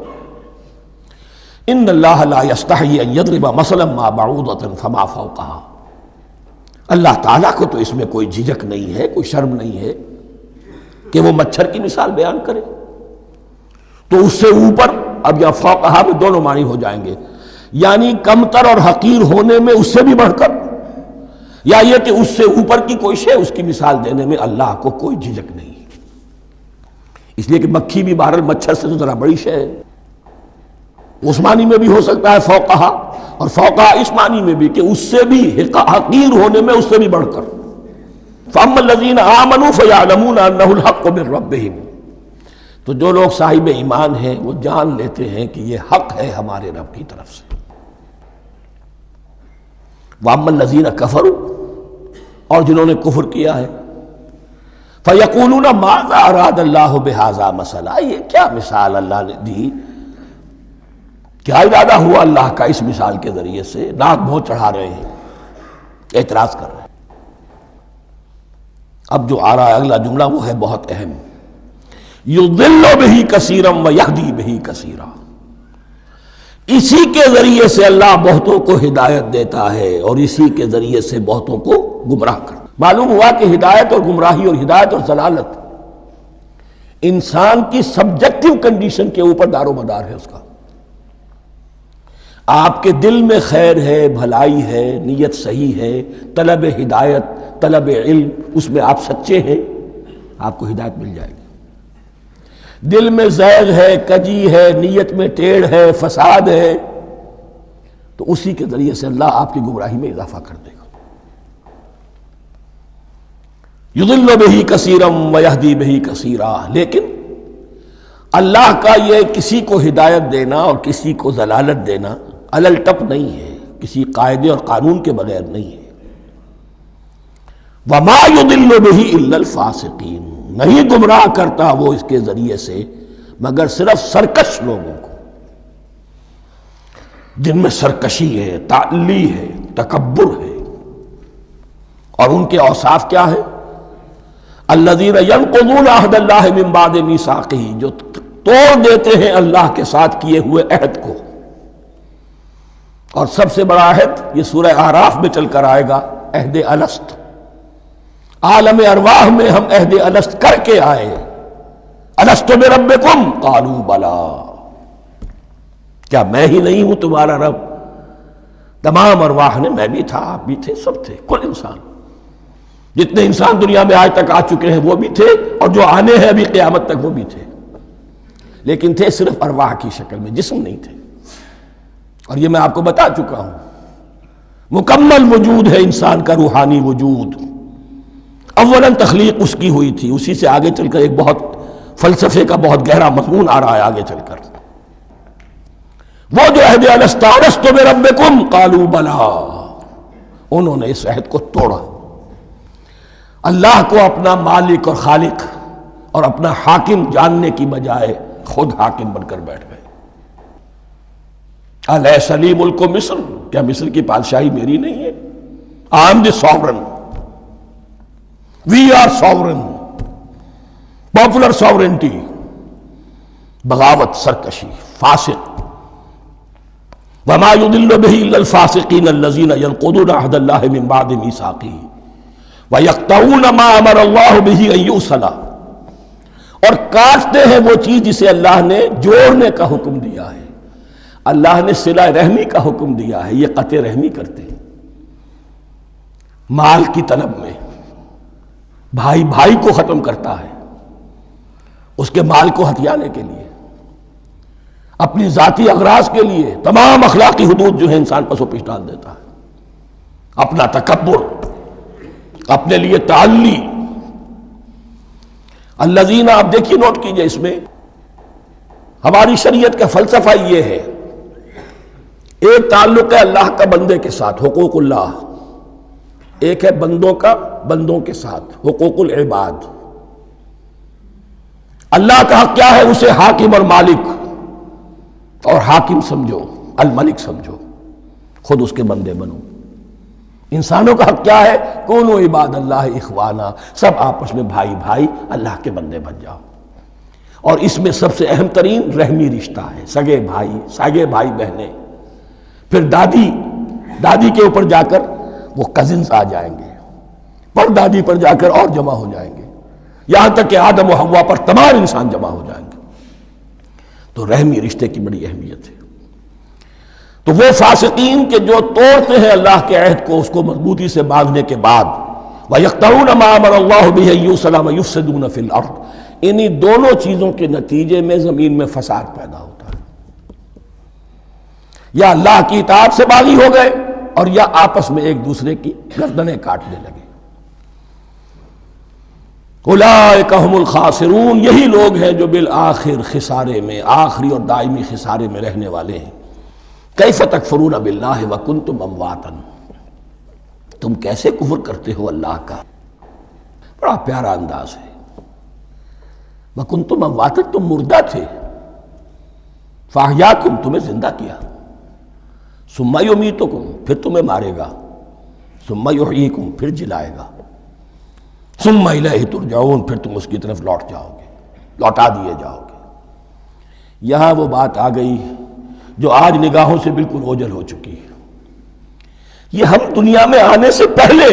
ان اللہ لا یستحیی ان یضرب مثلا ما بعوضۃ فما فوقہا، اللہ تعالیٰ کو تو اس میں کوئی جھجک نہیں ہے، کوئی شرم نہیں ہے کہ وہ مچھر کی مثال بیان کرے، تو اس سے اوپر، اب یا فوقہا میں دونوں معنی ہو جائیں گے، یعنی کمتر اور حقیر ہونے میں اس سے بھی بڑھ کر، یا یہ کہ اس سے اوپر کی کوئی شے، اس کی مثال دینے میں اللہ کو کوئی جھجک نہیں، اس لیے کہ مکھی بھی بہرحال مچھر سے تو ذرا بڑی شے ہے۔ اس معنی میں بھی ہو سکتا ہے فوقہا، اور فوقہا اس معنی میں بھی کہ اس سے بھی حقیر ہونے میں اس سے بھی بڑھ کر۔ فَأَمَّا الَّذِينَ آمَنُوا فَيَعْلَمُونَ أَنَّهُ الْحَقُّ مِن رَّبِّهِمْ، تو جو لوگ صاحب ایمان ہیں وہ جان لیتے ہیں کہ یہ حق ہے ہمارے رب کی طرف سے۔ وَأَمَّا الَّذِينَ كَفَرُوا، اور جنہوں نے کفر کیا ہے، فَيَقُولُونَ مَاذَا أَرَادَ اللَّهُ بِهَذَا مَثَلًا، یہ کیا مثال اللہ نے دی، کیا ارادہ ہوا اللہ کا اس مثال کے ذریعے سے، ناک منہ چڑھا رہے ہیں، اعتراض کر رہے ہیں۔ اب جو آ رہا ہے اگلا جملہ وہ ہے بہت اہم، یضل بہ کثیرا ویہدی بہ کثیرا، اسی کے ذریعے سے اللہ بہتوں کو ہدایت دیتا ہے اور اسی کے ذریعے سے بہتوں کو گمراہ کرتا۔ معلوم ہوا کہ ہدایت اور گمراہی اور ہدایت اور ضلالت انسان کی سبجیکٹو کنڈیشن کے اوپر دار و مدار ہے اس کا۔ آپ کے دل میں خیر ہے، بھلائی ہے، نیت صحیح ہے، طلب ہدایت، طلب علم، اس میں آپ سچے ہیں، آپ کو ہدایت مل جائے گی۔ دل میں زیغ ہے، کجی ہے، نیت میں ٹیڑھ ہے، فساد ہے، تو اسی کے ذریعے سے اللہ آپ کی گمراہی میں اضافہ کر دے گا۔ یضل بہ کثیرا ویہدی بہ کثیرا، لیکن اللہ کا یہ کسی کو ہدایت دینا اور کسی کو ضلالت دینا علل ٹپ نہیں ہے، کسی قاعدے اور قانون کے بغیر نہیں ہے۔ وما یضل بہ الا الفاسقین، نہیں گمراہ کرتا وہ اس کے ذریعے سے مگر صرف سرکش لوگوں کو، جن میں سرکشی ہے، تعلی ہے، تکبر ہے، اور ان کے اوصاف کیا ہے؟ الذین ینقضون عہد اللہ من بعد میثاقہ، جو توڑ دیتے ہیں اللہ کے ساتھ کیے ہوئے عہد کو، اور سب سے بڑا عہد یہ سورہ اعراف میں چل کر آئے گا، عہد الست۔ عالم ارواح میں ہم عہد الست کر کے آئے، الست بربکم قالوا بلا، کیا میں ہی نہیں ہوں تمہارا رب؟ تمام ارواح نے، میں بھی تھا، آپ بھی تھے، سب تھے، کل انسان، جتنے انسان دنیا میں آج تک آ چکے ہیں وہ بھی تھے، اور جو آنے ہیں ابھی قیامت تک وہ بھی تھے، لیکن تھے صرف ارواح کی شکل میں، جسم نہیں تھے۔ اور یہ میں آپ کو بتا چکا ہوں، مکمل وجود ہے انسان کا روحانی وجود، اولاً تخلیق اس کی ہوئی تھی، اسی سے آگے چل کر ایک بہت فلسفے کا بہت گہرا مضمون آ رہا ہے آگے چل کر۔ وہ جو عہد الست بربکم قالوا بلا، انہوں نے اس عہد کو توڑا، اللہ کو اپنا مالک اور خالق اور اپنا حاکم جاننے کی بجائے خود حاکم بن کر بیٹھ گئے۔ الیس لی ملک مصر، کیا مصر کی بادشاہی میری نہیں ہے؟ I am the sovereign. We are sovereign. Popular sovereignty. بغاوت، سرکشی، فاسق۔ وما يضل به الا الفاسقين الذين ينقضون عهد الله من بعد ميثاقه ويقطعون ما امر الله به ان يوصل، اور کاٹتے ہیں وہ چیز جسے اللہ نے جوڑنے کا حکم دیا ہے۔ اللہ نے صلہ رحمی کا حکم دیا ہے، یہ قطع رحمی کرتے ہیں مال کی طلب میں۔ بھائی بھائی کو ختم کرتا ہے اس کے مال کو ہتھیانے کے لیے، اپنی ذاتی اغراض کے لیے تمام اخلاقی حدود جو ہے انسان پس و پیش ڈال دیتا ہے، اپنا تکبر، اپنے لیے تعلی۔ الذین، آپ دیکھیے نوٹ کیجئے، اس میں ہماری شریعت کا فلسفہ یہ ہے، ایک تعلق ہے اللہ کا بندے کے ساتھ، حقوق اللہ، ایک ہے بندوں کا بندوں کے ساتھ، حقوق العباد۔ اللہ کا حق کیا ہے؟ اسے حاکم اور مالک، اور حاکم سمجھو، الملک سمجھو، خود اس کے بندے بنو۔ انسانوں کا حق کیا ہے؟ کونوا عباد اللہ اخوانا، سب آپس میں بھائی بھائی اللہ کے بندے بن جاؤ۔ اور اس میں سب سے اہم ترین رحمی رشتہ ہے، سگے بھائی بہنیں، پھر دادی کے اوپر جا کر وہ کزنز آ جائیں گے، پر دادی پر جا کر اور جمع ہو جائیں گے، یہاں تک کہ آدم و حوا پر تمام انسان جمع ہو جائیں گے۔ تو رحمی رشتے کی بڑی اہمیت ہے۔ تو وہ فاسقین کے جو توڑتے ہیں اللہ کے عہد کو، اس کو مضبوطی سے باندھنے کے بعد، وَيَقْطَعُونَ مَا أَمَرَ اللَّهُ بِهِ أَن يُوصَلَ وَيُفْسِدُونَ فِي الْأَرْضِ، انہی دونوں چیزوں کے نتیجے میں زمین میں فساد پیدا ہوتا ہے۔ یا اللہ کی اطاعت سے باغی ہو گئے، اور یا آپس میں ایک دوسرے کی گردنیں کاٹنے لگے۔ اولئک ھم الخاسرون، یہی لوگ ہیں جو بالآخر خسارے میں، آخری اور دائمی خسارے میں رہنے والے ہیں۔ کیف تکفرون باللہ وکنتم امواتا، تم کیسے کفر کرتے ہو اللہ کا؟ بڑا پیارا انداز ہے۔ وکنتم امواتا، تم مردہ تھے، فاحیاکم، تمہیں زندہ کیا، ثم یمیتکم، پھر تمہیں مارے گا، ثم یحییکم، پھر جلائے گا، ثم الیہ ترجعون، پھر تم اس کی طرف لوٹ جاؤ گے، لوٹا دیے جاؤ گے۔ یہاں وہ بات آ گئی جو آج نگاہوں سے بالکل اوجھل ہو چکی ہے۔ یہ ہم دنیا میں آنے سے پہلے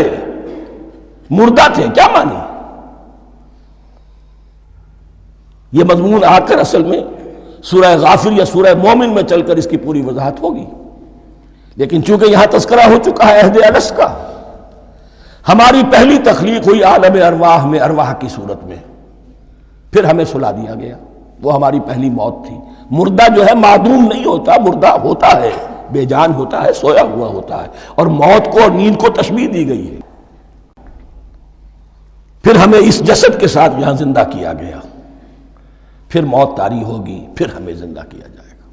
مردہ تھے، کیا مانی؟ یہ مضمون آ کر اصل میں سورہ غافر یا سورہ مومن میں چل کر اس کی پوری وضاحت ہوگی، لیکن چونکہ یہاں تذکرہ ہو چکا ہے عہد الست کا، ہماری پہلی تخلیق ہوئی عالم ارواح میں، ارواح کی صورت میں، پھر ہمیں سلا دیا گیا، وہ ہماری پہلی موت تھی۔ مردہ جو ہے معدوم نہیں ہوتا، مردہ ہوتا ہے، بے جان ہوتا ہے، سویا ہوا ہوتا ہے، اور موت کو اور نیند کو تشبیہ دی گئی ہے۔ پھر ہمیں اس جسد کے ساتھ یہاں زندہ کیا گیا، پھر موت طاری ہوگی، پھر ہمیں زندہ کیا جائے گا۔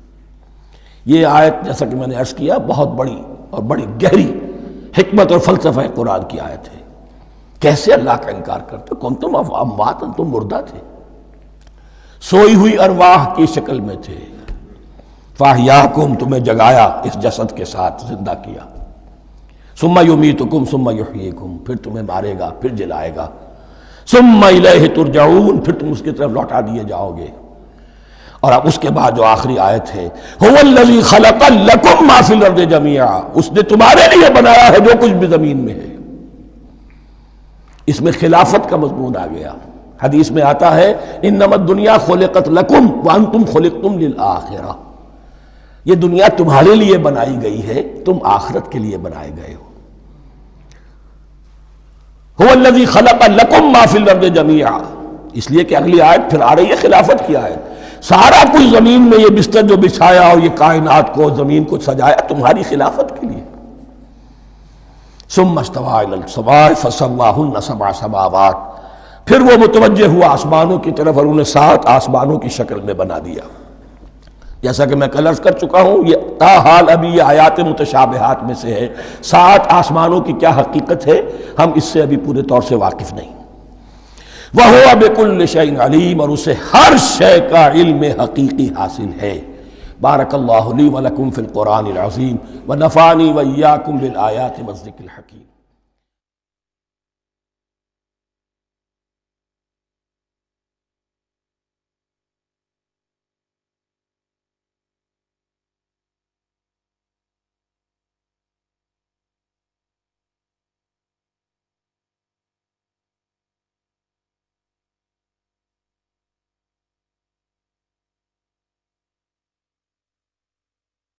یہ آیت جیسا کہ میں نے عرض کیا بہت بڑی اور بڑی گہری حکمت اور فلسفہ قرآن کی آیت ہے۔ کیسے اللہ کا انکار کرتے؟ کنتم اموات، تم مردہ تھے، سوئی ہوئی ارواح کی شکل میں تھے، فاحیاکم، تمہیں جگایا اس جسد کے ساتھ، زندہ کیا، ثم یمیتکم ثم یحییکم، پھر تمہیں مارے گا، پھر جلائے گا، ثم الیہ ترجعون، پھر تم اس کی طرف لوٹا دیے جاؤ گے۔ اور اب اس کے بعد جو آخری آیت ہے، هو الذی خلق لکم ما فی الارض جمیعا، اس نے تمہارے لیے بنایا ہے جو کچھ بھی زمین میں ہے۔ اس میں خلافت کا مضمون آ گیا۔ حدیث میں آتا ہے انما الدنیا خلقت لکم وانتم خلقتم للآخرہ، یہ دنیا تمہارے لیے بنائی گئی ہے، تم آخرت کے لیے بنائے گئے ہو۔ هو الذی خلق لکم ما فی الارض جمیعا، اس لیے کہ اگلی آیت پھر آ رہی ہے خلافت کی آیت۔ سارا کچھ زمین میں یہ بستر جو بچھایا اور یہ کائنات کو، زمین کو سجایا تمہاری خلافت کے لیے۔ ثم استوى الى السماء فسواهن سبع سماوات، پھر وہ متوجہ ہوا آسمانوں کی طرف اور انہیں 7 آسمانوں کی شکل میں بنا دیا۔ جیسا کہ میں کل عرض کر چکا ہوں، یہ تاحال ابھی یہ آیات متشابہات میں سے ہے۔ 7 آسمانوں کی کیا حقیقت ہے ہم اس سے ابھی پورے طور سے واقف نہیں۔ وَهُوَ بِكُلِّ شَيْءٍ عَلِيمٌ، اور اسے ہر شے کا علم حقیقی حاصل ہے۔ بارک اللہ لی ولکم فی القرآن العظیم ونفعنی وإیاکم بالآیات والذکر الحکیم۔